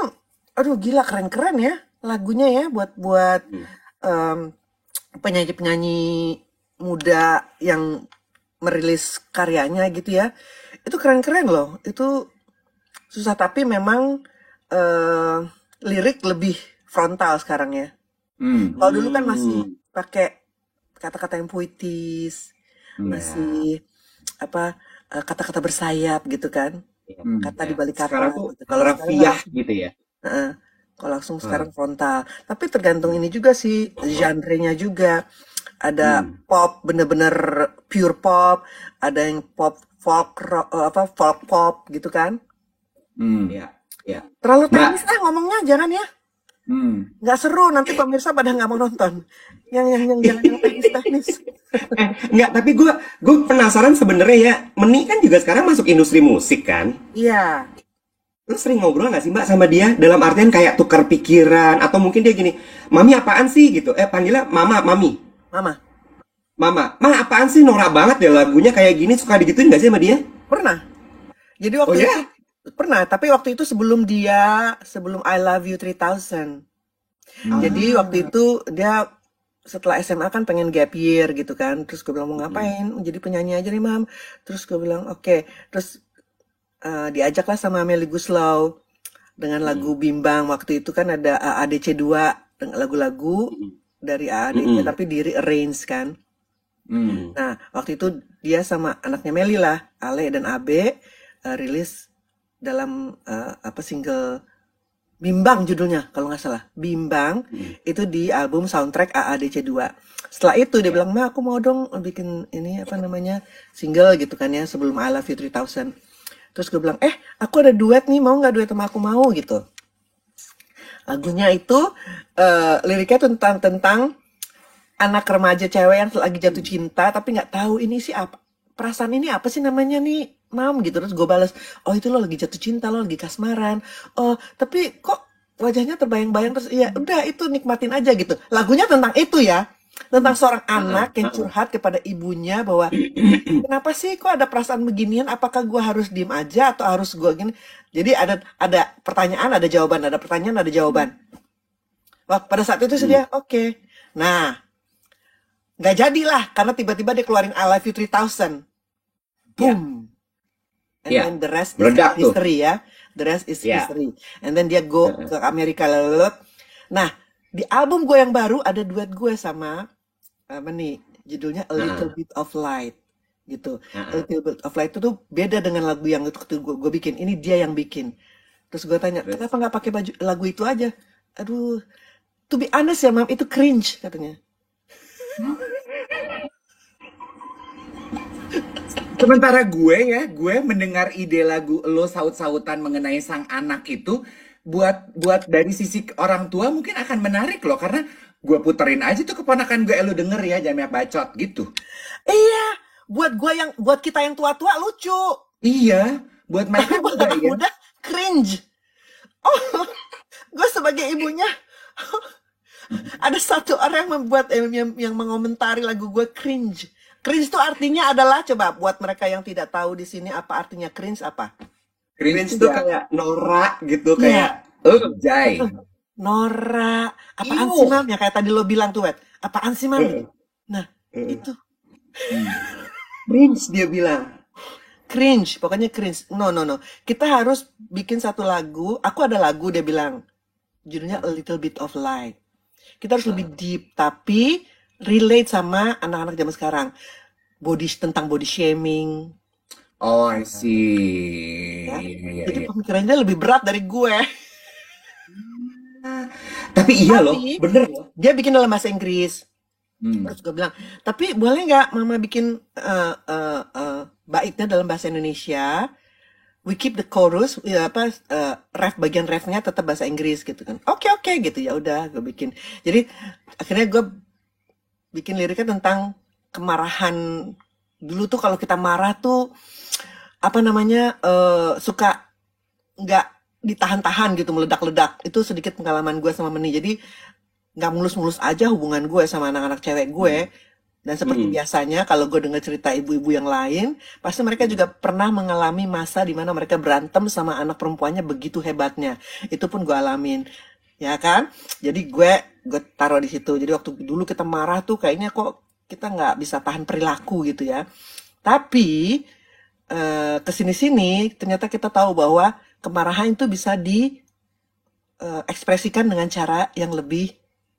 aduh gila keren-keren ya lagunya ya buat em, penyanyi-penyanyi muda yang merilis karyanya gitu ya. Itu keren-keren loh. Itu susah tapi memang lirik lebih frontal sekarang ya. Hmm. Kalau dulu kan masih hmm, pakai kata-kata yang puitis, Hmm. ya, masih apa kata-kata bersayap gitu kan. ya, Hmm. Kata ya. di balik Sekarang kata tuh gitu. Kalau sekarang nggak harfiah langsung. gitu ya. Heeh. Kalau langsung sekarang Ah, frontal. Tapi tergantung ini juga sih, genre-nya juga. Ada hmm, pop, bener-bener pure pop. Ada yang pop, folk, folk pop gitu kan. Hmm. ya, ya. Terlalu Mbak, teknis ngomongnya, jangan ya. Hmm. Nggak seru, nanti pemirsa pada nggak mau nonton. Yang jangan yang teknis-teknis. Enggak, tapi gue penasaran sebenarnya ya. Meni kan juga sekarang masuk industri musik kan? Iya, Lu sering ngobrol nggak sih Mbak sama dia dalam artian kayak tukar pikiran atau mungkin dia gini, Mami apaan sih gitu? Panggilnya Mama, Mami, Mama. Mama, Mah apaan sih norak banget ya lagunya kayak gini suka digituin nggak sih sama dia? Pernah. Jadi Oh waktu itu ya? pernah, tapi waktu itu sebelum I Love You 3000. Jadi waktu Ah. itu dia setelah SMA kan pengen gap year gitu kan. Terus gue bilang mau Mm, ngapain? Jadi penyanyi aja nih mam. Terus gue bilang oke. Terus diajaklah sama Melly Guslau dengan lagu mm, Bimbang. Waktu itu kan ada AADC 2 dengan lagu-lagu mm, dari AADC mm, tapi di rearrange kan. Hmm. mm, Nah, waktu itu dia sama anaknya Melly lah, Ale dan Abe rilis dalam apa single Bimbang judulnya kalau nggak salah. Bimbang mm. itu di album soundtrack AADC 2. Setelah itu dia Ya. bilang, "Ma, aku mau dong bikin ini apa namanya? Single gitu kan ya sebelum I Love You 3000." Terus gue bilang, aku ada duet nih, mau nggak duet sama aku mau gitu. Lagunya itu liriknya tentang anak remaja cewek yang lagi jatuh cinta tapi nggak tahu ini sih apa perasaan ini apa sih namanya nih mam gitu. Terus gue balas, oh itu lo lagi jatuh cinta, lo lagi kasmaran, oh tapi kok wajahnya terbayang-bayang. Terus ya udah itu nikmatin aja gitu. Lagunya tentang itu ya, tentang seorang Ah, ah, anak yang ah, ah. curhat kepada ibunya bahwa kenapa sih kok ada perasaan beginian, apakah gue harus diem aja atau harus gue gini. Jadi ada pertanyaan ada jawaban, ada pertanyaan ada jawaban. Wah, pada saat itu sih Hmm. dia oke. Nah, nggak jadilah karena tiba-tiba dia keluarin I Love You 3000. Ya, Boom. And ya, then the rest is meledak tuh. history ya. The rest is Ya. history. And then dia go Heeh. ke Amerika lalu. Nah, di album gue yang baru ada duet gue sama apa nih? Judulnya A Little Heeh. Bit of Light gitu. A Heeh. Little Bit of Light itu tuh beda dengan lagu yang itu gue bikin. Ini dia yang bikin. Terus gue tanya, Terus? kenapa nggak pakai baju lagu itu aja? Aduh, to be honest ya mam, itu cringe katanya. Sementara gue mendengar ide lagu lo saut-sautan mengenai sang anak itu, buat dari sisi orang tua mungkin akan menarik loh, karena gue puterin aja tuh keponakan gue, lo denger ya, jangan banyak bacot gitu. Iya, buat kita yang tua-tua lucu, Iya, buat tapi mereka buat enggak anak ya. muda cringe. Oh, gue sebagai ibunya ada satu orang yang membuat yang mengomentari lagu gue cringe. Cringe itu artinya adalah coba buat mereka yang tidak tahu di sini apa artinya cringe apa? Cringe Cringe tuh tuh ya, kayak norak gitu, Iya, kayak jay. Nora, apaan sih Iuh. mam? Ya kayak tadi lo bilang tuh, Wet. Apaan sih mam? Gitu. heeh, Nah, heeh. itu Hmm. Cringe dia bilang. cringe, pokoknya cringe. No, no, no. Kita harus bikin satu lagu. Aku ada lagu dia bilang, judulnya A Little Bit of Light. Kita harus lebih deep, tapi relate sama anak-anak zaman sekarang. Tentang body shaming, Oh, I see. ya. Iya, iya, Jadi iya. pemikirannya lebih berat dari gue. Ah, tapi iya loh, Tapi bener loh. dia bikin dalam bahasa Inggris. Hmm. Terus gue bilang, tapi boleh nggak mama bikin baitnya dalam bahasa Indonesia? We keep the chorus, ya apa bagian refnya tetap bahasa Inggris gitu kan. Oke oke gitu ya udah gue bikin. Jadi akhirnya gue bikin liriknya tentang kemarahan. Dulu tuh kalau kita marah tuh apa namanya suka nggak ditahan-tahan gitu, meledak-ledak. Itu sedikit pengalaman gue sama Meni. Jadi nggak mulus-mulus aja hubungan gue sama anak-anak cewek gue. Dan seperti Hmm. biasanya kalau gue dengar cerita ibu-ibu yang lain, pasti mereka juga pernah mengalami masa di mana mereka berantem sama anak perempuannya begitu hebatnya. Itu pun gue alamin, ya kan? Jadi gue taruh di situ. Jadi waktu dulu kita marah tuh kayaknya kok kita nggak bisa tahan perilaku gitu ya. Tapi kesini-sini ternyata kita tahu bahwa kemarahan itu bisa diekspresikan dengan cara yang lebih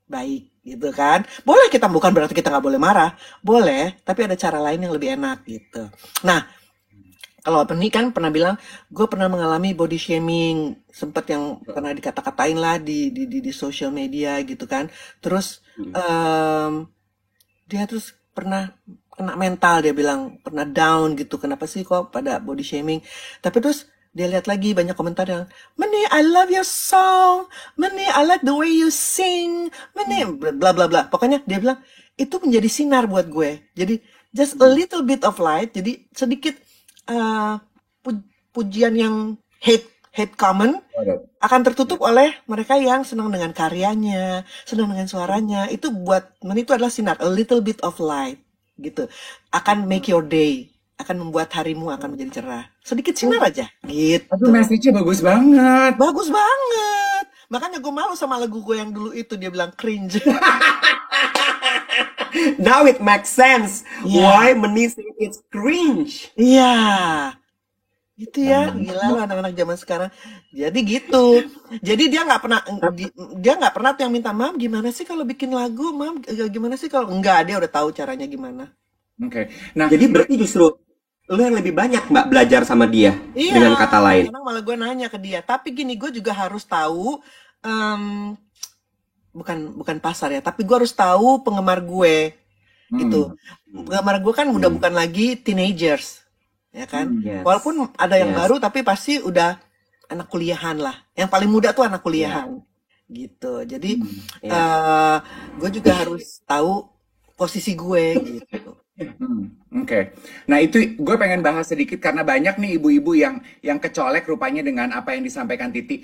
baik gitu kan. Boleh kita, bukan berarti kita nggak boleh marah, boleh, tapi ada cara lain yang lebih enak gitu. Nah, kalau Penny kan pernah bilang, gue pernah mengalami body shaming, sempet yang pernah dikata-katain lah di social media gitu kan. Terus dia terus pernah kena mental, dia bilang pernah down gitu. Kenapa sih kok pada body shaming? Tapi terus dia lihat lagi banyak komentar yang, Meni, I love your song, Meni, I like the way you sing, Meni, bla bla bla. Pokoknya dia bilang itu menjadi sinar buat gue. Jadi just a little bit of light, jadi sedikit pujian yang hate comment akan tertutup oleh mereka yang senang dengan karyanya, senang dengan suaranya. Itu buat Meni itu adalah sinar, a little bit of light gitu. Akan make your day, akan membuat harimu akan menjadi cerah. Sedikit sinar aja gitu. Aduh, message-nya bagus banget. Bagus banget. Makanya gue malu sama lagu gue yang dulu itu, dia bilang cringe. Now it makes sense. Yeah. Why Meni say it's cringe? Iya. Gitu ya, gila loh anak-anak zaman sekarang. Jadi gitu. Jadi dia nggak pernah tuh yang minta, Mam, gimana sih kalau bikin lagu, Mam? Gimana sih kalau enggak, dia udah tahu caranya gimana. Oke. Nah, Jadi berarti justru lu yang lebih banyak Mbak belajar sama dia Iya, dengan kata lain. kadang malah gue nanya ke dia. Tapi gini, gue juga harus tahu, bukan pasar ya, tapi gue harus tahu penggemar gue gitu. Penggemar gue kan udah bukan lagi teenagers, ya kan? Yes. Walaupun ada yang Yes. baru, tapi pasti udah anak kuliahan lah. Yang paling muda tuh anak kuliahan, gitu. Jadi gue juga harus tahu posisi gue gitu. Oke. Nah, itu gue pengen bahas sedikit karena banyak nih ibu-ibu yang kecolek rupanya dengan apa yang disampaikan Titi.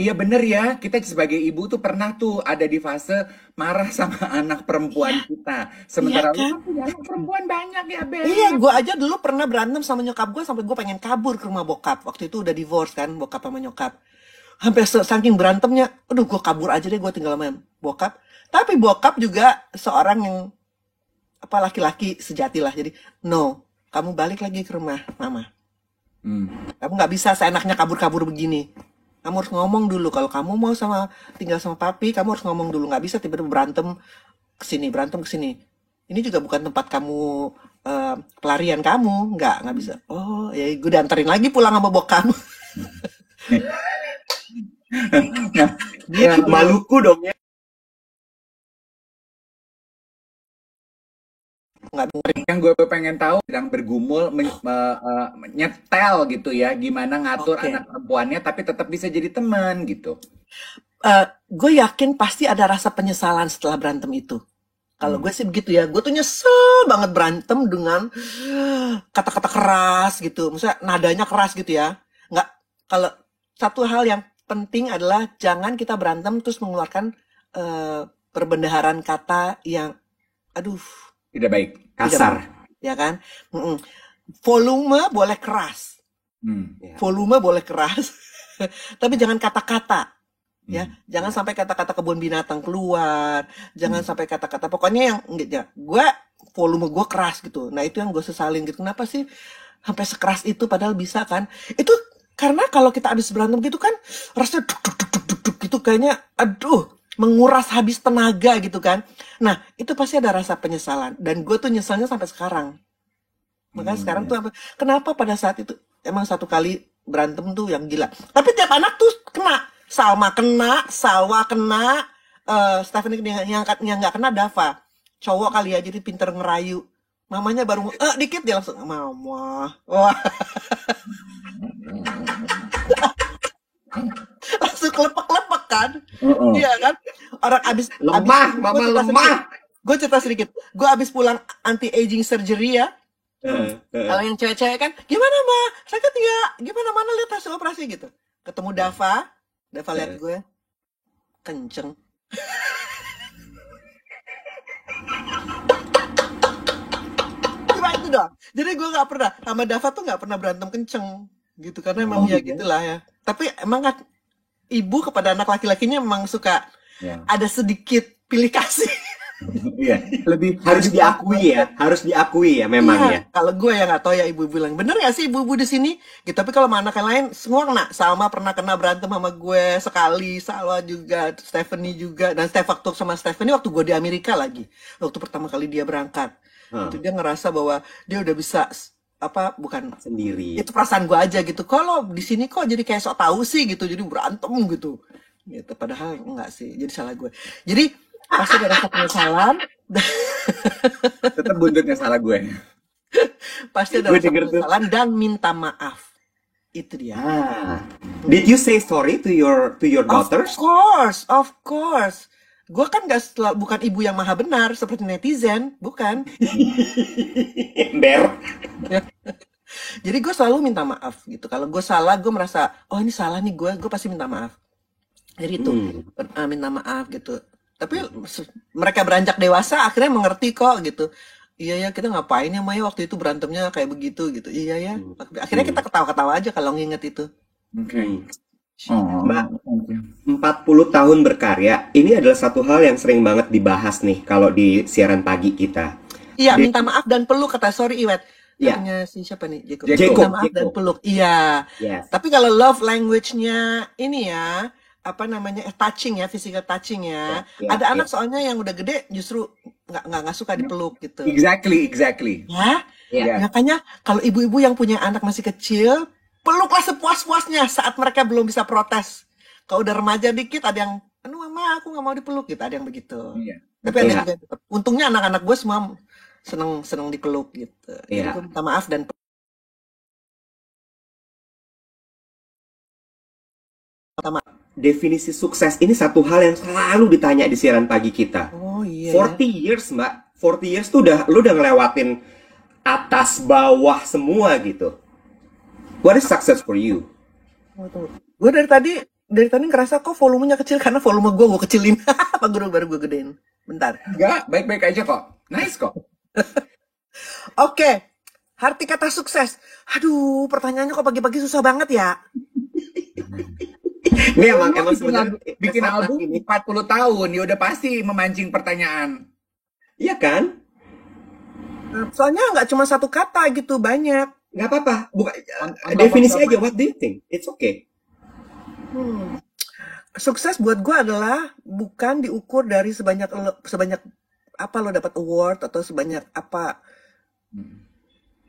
Iya bener ya, kita sebagai ibu tuh pernah tuh ada di fase marah sama anak perempuan kita. Sementara Iya lu kan? kan punya anak perempuan banyak ya, Beb. Iya, gue aja dulu pernah berantem sama nyokap gue sampai gue pengen kabur ke rumah bokap. Waktu itu udah divorce kan, bokap sama nyokap. Hampir saking berantemnya, aduh gue kabur aja deh, gue tinggal sama bokap. Tapi bokap juga seorang yang laki-laki sejati lah. Jadi, no, kamu balik lagi ke rumah mama. Kamu nggak bisa seenaknya kabur-kabur begini. Kamu harus ngomong dulu. Kalau kamu mau tinggal sama papi, kamu harus ngomong dulu. Nggak bisa tiba-tiba berantem berantem kesini. Ini juga bukan tempat kamu pelarian kamu. Nggak bisa. Oh, ya gue diantarin lagi pulang sama bokap. Nah, Maluku dong ya. yang gue pengen tahu sedang bergumul nyetel gitu ya, gimana ngatur Oke. anak perempuannya tapi tetap bisa jadi teman gitu. Gue yakin pasti ada rasa penyesalan setelah berantem itu. Kalau gue sih begitu ya, gue tuh nyesel banget berantem dengan kata-kata keras gitu, maksudnya nadanya keras gitu ya. Nggak, kalau satu hal yang penting adalah jangan kita berantem terus mengeluarkan perbendaharaan kata yang, aduh, Tidak baik. Kasar. ya kan? Volume boleh keras, volume boleh keras, tapi jangan kata-kata. Ya, jangan sampai kata-kata kebun binatang keluar, jangan sampai kata-kata pokoknya yang enggak ya, gue volume gue keras gitu. Nah, itu yang gue sesalin gitu. Kenapa sih sampai sekeras itu padahal bisa kan? Itu karena kalau kita habis berantem gitu kan rasanya duk gitu kayaknya aduh, menguras habis tenaga gitu kan. Nah, itu pasti ada rasa penyesalan dan gue tuh nyesalnya sampai sekarang. Makanya sekarang tuh kenapa pada saat itu emang satu kali berantem tuh yang gila. Tapi tiap anak tuh kena. Salma kena, Salwa kena, Stephanie yang nggak kena Dava. Cowok kali ya, jadi pinter ngerayu. Mamanya baru dikit dia langsung mama. Wah. Langsung kelepek-kelepek kan? Iya kan? Orang abis Mama lemah. Gue cerita sedikit. Gue abis pulang anti-aging surgery ya. Kalau yang cewek-cewek kan, gimana Ma? Sakit ya? Gimana, mana lihat hasil operasi gitu. Ketemu Dava lihat gue kenceng. Cuma itu dong. Jadi gue nggak pernah sama Dava tuh nggak pernah berantem kenceng gitu karena emang ya gitulah ya. Tapi emang kan ibu kepada anak laki-lakinya memang suka ada sedikit pilih kasih. Iya, lebih Harus diakui ya memang ya. Kalau gue ya nggak tahu ya ibu-ibu bilang bener nggak sih ibu-ibu di sini gitu. Tapi kalau sama anak yang lain semua kena. Salma pernah kena berantem sama gue sekali, Salwa juga, Stephanie juga, dan waktu sama Stephanie waktu gue di Amerika lagi, waktu pertama kali dia berangkat, itu dia ngerasa bahwa dia udah bisa bukan Sendiri. itu perasaan gue aja gitu. Kalau di sini kok jadi kayak sok tahu sih gitu, jadi berantem gitu. Padahal enggak sih, jadi salah gue. Jadi pasti ada rasa penyesalan. tetap buntutnya salah gue. Pasti ada rasa penyesalan dan minta maaf. Itu dia. Did you say sorry to your daughters? Of course. Gue kan bukan ibu yang maha benar seperti netizen, bukan. Ember. Jadi gue selalu minta maaf gitu. Kalau gue salah, gue merasa, oh ini salah nih gue pasti minta maaf. Jadi itu minta maaf gitu. Tapi mereka beranjak dewasa, akhirnya mengerti kok gitu. Iya ya, kita ngapain ya Maya waktu itu berantemnya kayak begitu gitu. Iya ya. Akhirnya kita ketawa-ketawa aja kalau nginget itu. Oke. Mbak, 40 tahun berkarya, ini adalah satu hal yang sering banget dibahas nih kalau di siaran pagi kita. Iya, minta maaf dan peluk kata sorry Iwet. Iya. Katanya si siapa nih? Jacob. Jacob. Minta maaf dan peluk. Iya. Yes. Tapi kalau love language-nya ini ya, apa namanya? Touching ya, physical touching ya. Ya, Ada anak soalnya yang udah gede justru nggak suka dipeluk gitu. Exactly. Ya. Ya. Makanya kalau ibu-ibu yang punya anak masih kecil, peluklah sepuas-puasnya saat mereka belum bisa protes. Kalau udah remaja dikit ada yang, aduh mama aku nggak mau dipeluk gitu, ada yang begitu. Iya. Tapi ada juga yang tetap. Untungnya anak-anak gue semua seneng dipeluk gitu. Jadi Iya. gue minta maaf dan Definisi sukses ini satu hal yang selalu ditanya di siaran pagi kita. oh iya. 40 years, Mbak. 40 years tuh lu udah ngelewatin atas bawah semua gitu. What is success for you? Gue dari tadi ngerasa kok volumenya kecil karena volume gue kecilin. Baru gue gedein. Bentar. Enggak, baik-baik aja kok. Nice kok. Oke. Arti kata sukses. Aduh, pertanyaannya kok pagi-pagi susah banget ya. Ini emang sebenarnya bikin album ini. 40 tahun, ya udah pasti memancing pertanyaan. Iya kan? Soalnya nggak cuma satu kata gitu, banyak. Nggak apa-apa. Bukan definisi aja. What do you think? It's okay. Sukses buat gue adalah bukan diukur dari sebanyak apa lo dapat award atau sebanyak apa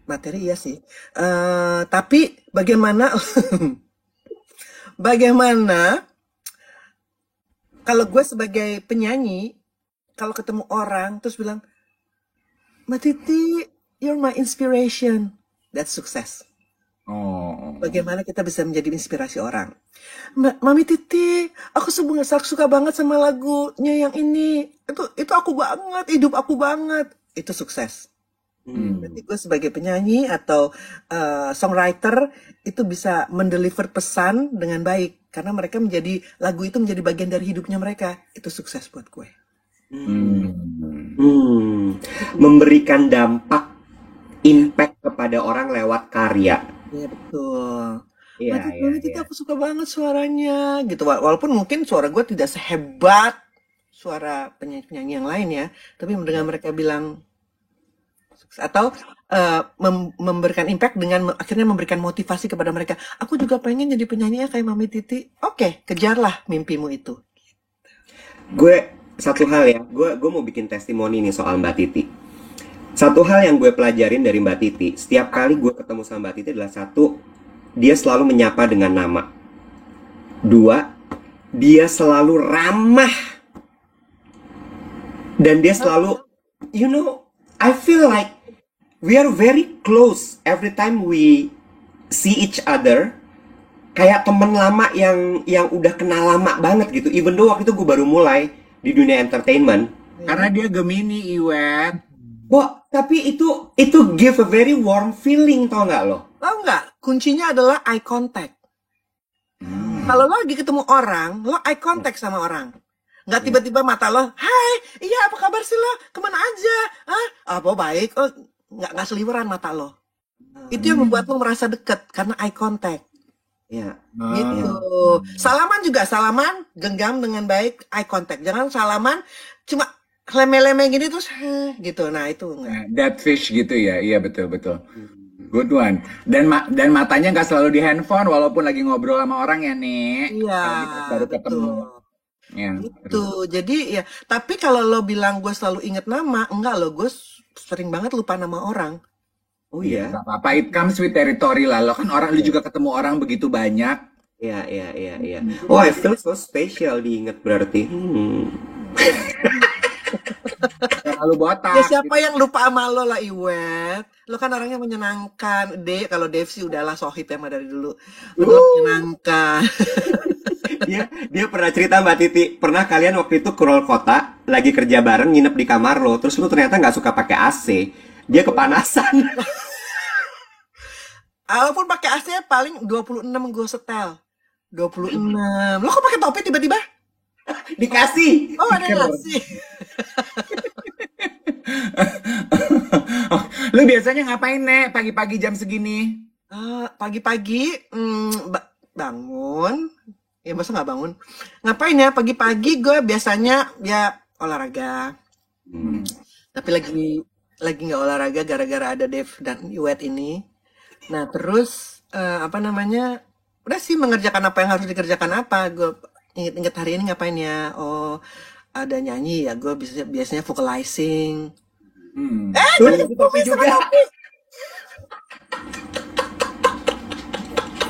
materi ya sih. Tapi bagaimana kalau gue sebagai penyanyi, kalau ketemu orang terus bilang, Mbak Titi, you're my inspiration. That's success. Oh. Bagaimana kita bisa menjadi inspirasi orang. Mami Titi, aku suka banget sama lagunya yang ini. Itu aku banget, hidup aku banget. Itu sukses. Berarti gue sebagai penyanyi atau songwriter itu bisa mendeliver pesan dengan baik karena mereka lagu itu menjadi bagian dari hidupnya mereka. Itu sukses buat gue. Memberikan dampak, impact kepada orang lewat karya. Iya betul. Iya. Titi aku suka banget suaranya gitu. Walaupun mungkin suara gue tidak sehebat suara penyanyi yang lain ya, tapi mendengar mereka bilang atau memberikan impact dengan akhirnya memberikan motivasi kepada mereka. Aku juga pengen jadi penyanyi ya kayak Mami Titi. Oke, kejarlah mimpimu itu. Gue satu hal ya, gue mau bikin testimoni nih soal Mbak Titi. Satu hal yang gue pelajarin dari Mbak Titi, setiap kali gue ketemu sama Mbak Titi adalah satu, dia selalu menyapa dengan nama. Dua, dia selalu ramah. Dan dia selalu, I feel like we are very close every time we see each other. Kayak temen lama yang udah kenal lama banget gitu. Even though waktu itu gue baru mulai di dunia entertainment. Karena dia Gemini, Iwet. Wah, tapi itu give a very warm feeling, tau nggak lo? Tahu nggak? Kuncinya adalah eye contact. Kalau lo lagi ketemu orang, lo eye contact sama orang. Nggak tiba-tiba mata lo, hai, iya apa kabar sih lo? Kemana aja? Apa baik? Oh, nggak seliweran mata lo. Itu yang membuat lo merasa deket karena eye contact. Ya. Gitu. Salaman juga, salaman genggam dengan baik, eye contact. Jangan salaman cuma leme-leme gini terus gitu. Nah, itu enggak. That fish gitu ya. Iya, betul. Good one. Dan matanya nggak selalu di handphone walaupun lagi ngobrol sama orang ya, Nek. Iya, Baru ketemu. Ya. Gitu. Jadi ya, tapi kalau lo bilang gue selalu inget nama, enggak lo, gue sering banget lupa nama orang. Oh iya. Gak apa-apa, it comes with territory lah. Lo kan lu juga ketemu orang begitu banyak. Iya. Oh, I feel so special diinget berarti. Lalu Ya botak siapa gitu. yang lupa sama lo lah Iwet. Lo kan orangnya menyenangkan. Kalau Dave sih udahlah sohib ya mah dari dulu. Lo Uh, menyenangkan. dia pernah cerita Mbak Titi, pernah kalian waktu itu ke Roll Kota, lagi kerja bareng nginep di kamar lo, terus lu ternyata nggak suka pakai AC, dia kepanasan. Walaupun pakai AC paling 26 gue setel. 26. Lo kok pakai topi tiba-tiba? Dikasih. Oh ada yang Stiker. ngasih. Lu biasanya ngapain, Nek, pagi-pagi jam segini? Pagi-pagi bangun. Ya masa nggak bangun? Ngapain ya pagi-pagi gue biasanya ya olahraga. Hmm. Tapi lagi nggak olahraga gara-gara ada Dev dan Iwet ini. Nah terus apa namanya? Udah sih mengerjakan apa yang harus dikerjakan apa. Gue inget-inget hari ini ngapain ya? Oh ada nyanyi ya. Gue biasanya vocalizing. Hmm. Itu topi juga.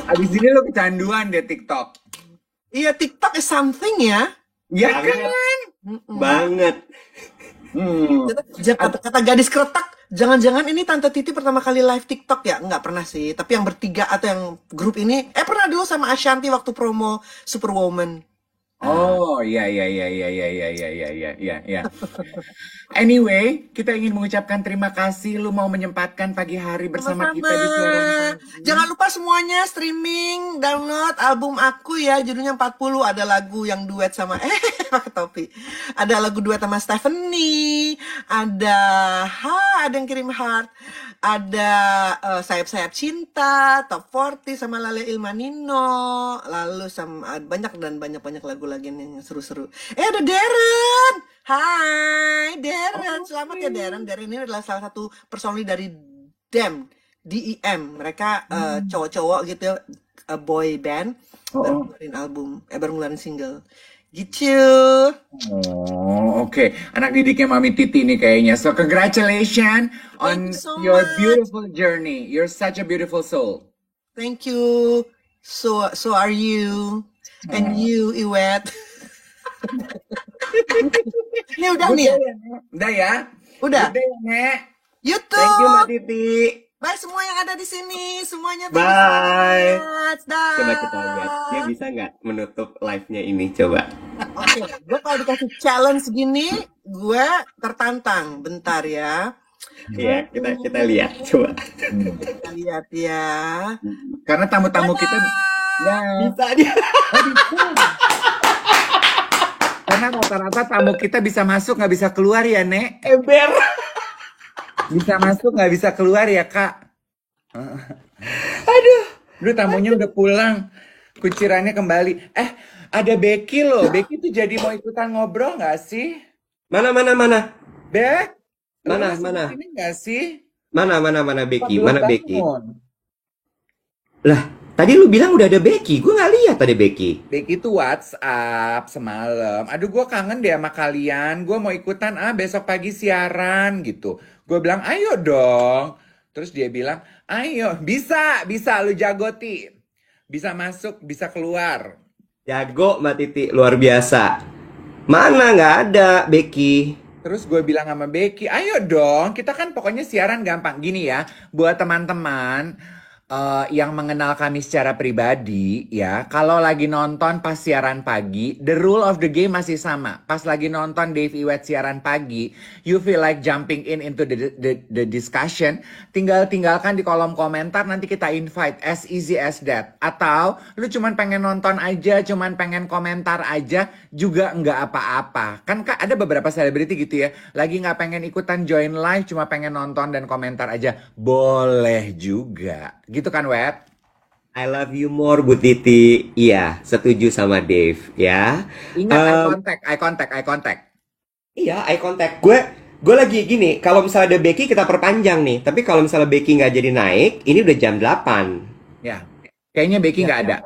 Abis ini lu kecanduan deh TikTok. Iya TikTok is something ya. Ya Banget. kan? Mm-mm. Banget. Hmm. Kata gadis kretak, jangan-jangan ini Tante Titi pertama kali live TikTok ya? Enggak pernah sih. Tapi yang bertiga atau yang grup ini, pernah dulu sama Ashanti waktu promo Superwoman. Oh, iya, iya, iya, iya, iya, iya, iya, iya, iya, iya, iya. Anyway, kita ingin mengucapkan terima kasih lu mau menyempatkan pagi hari bersama kita di siaran Sama-sama. pagi. Jangan lupa semuanya streaming, download album aku ya, judulnya 40. Ada lagu yang duet sama pakai topi. Ada lagu duet sama Stephanie, ada yang kirim heart, ada sayap-sayap cinta, top 40 sama Lale Ilmanino, lalu sama banyak dan banyak lagu lagi nih yang seru-seru. Ada Darren. Hai Darren, selamat ya Darren. Darren ini adalah salah satu personil dari DEM, DEM. Mereka cowok-cowok gitu, boy band, baru ngeluarin album, baru ngeluarin single. Gitu. Oh, oke. Anak didiknya Mami Titi nih kayaknya. So, congratulations on Thank you so your much. beautiful journey. You're such a beautiful soul. Thank you. So are you. And you, Iwet. Ini udah nih ya? Udah ya? Udah. Udah ya, Nek? YouTube. Thank you Mbak Titi. Bye semua yang ada di sini. Semuanya thank you Bye. so much. Dah. Coba kita lihat, dia bisa nggak menutup live-nya ini? Coba. Oke, gue kalau dikasih challenge gini, gue tertantang. Bentar ya. Iya, kita lihat. Coba. Kita lihat ya. Karena tamu-tamu kita ya, Bisa dia. karena rata-rata tamu kita bisa masuk nggak bisa keluar ya, Nek? Ember. Bisa masuk nggak bisa keluar ya, Kak? Aduh. Lu tamunya udah pulang. Kucirannya kembali. Ada Becky loh. Becky tuh jadi mau ikutan ngobrol nggak sih? Mana? Bek? Lu Mana? masih di sini nggak sih? Mana Becky? Belum Mana Becky? bangun. Lah, tadi lu bilang udah ada Becky. Gue nggak lihat ada Becky. Becky tuh WhatsApp semalam. Aduh, gue kangen deh sama kalian. Gue mau ikutan besok pagi siaran gitu. Gue bilang, ayo dong. Terus dia bilang, ayo. Bisa lu jago, Ti. Bisa masuk, bisa keluar. Jago Mbak Titi, luar biasa. Mana nggak ada Becky? Terus gue bilang sama Becky, ayo dong, kita kan pokoknya siaran gampang. Gini ya, buat teman-teman yang mengenal kami secara pribadi, ya, kalau lagi nonton pas siaran pagi, the rule of the game masih sama. Pas lagi nonton Dave Iwet siaran pagi, you feel like jumping into the discussion, tinggalkan di kolom komentar, nanti kita invite, as easy as that. Atau lu cuman pengen nonton aja, cuman pengen komentar aja, juga nggak apa-apa. Kan Kak, ada beberapa selebriti gitu ya, lagi nggak pengen ikutan join live, cuma pengen nonton dan komentar aja, boleh juga. Gitu kan, Wet? I love you more, Bu Titi. Iya, setuju sama Dave ya. Ingat eye contact. Iya, eye contact. Gue lagi gini, kalau misalnya ada Becky kita perpanjang nih. Tapi kalau misalnya Becky nggak jadi naik, ini udah jam 8. Ya, kayaknya Becky nggak ada.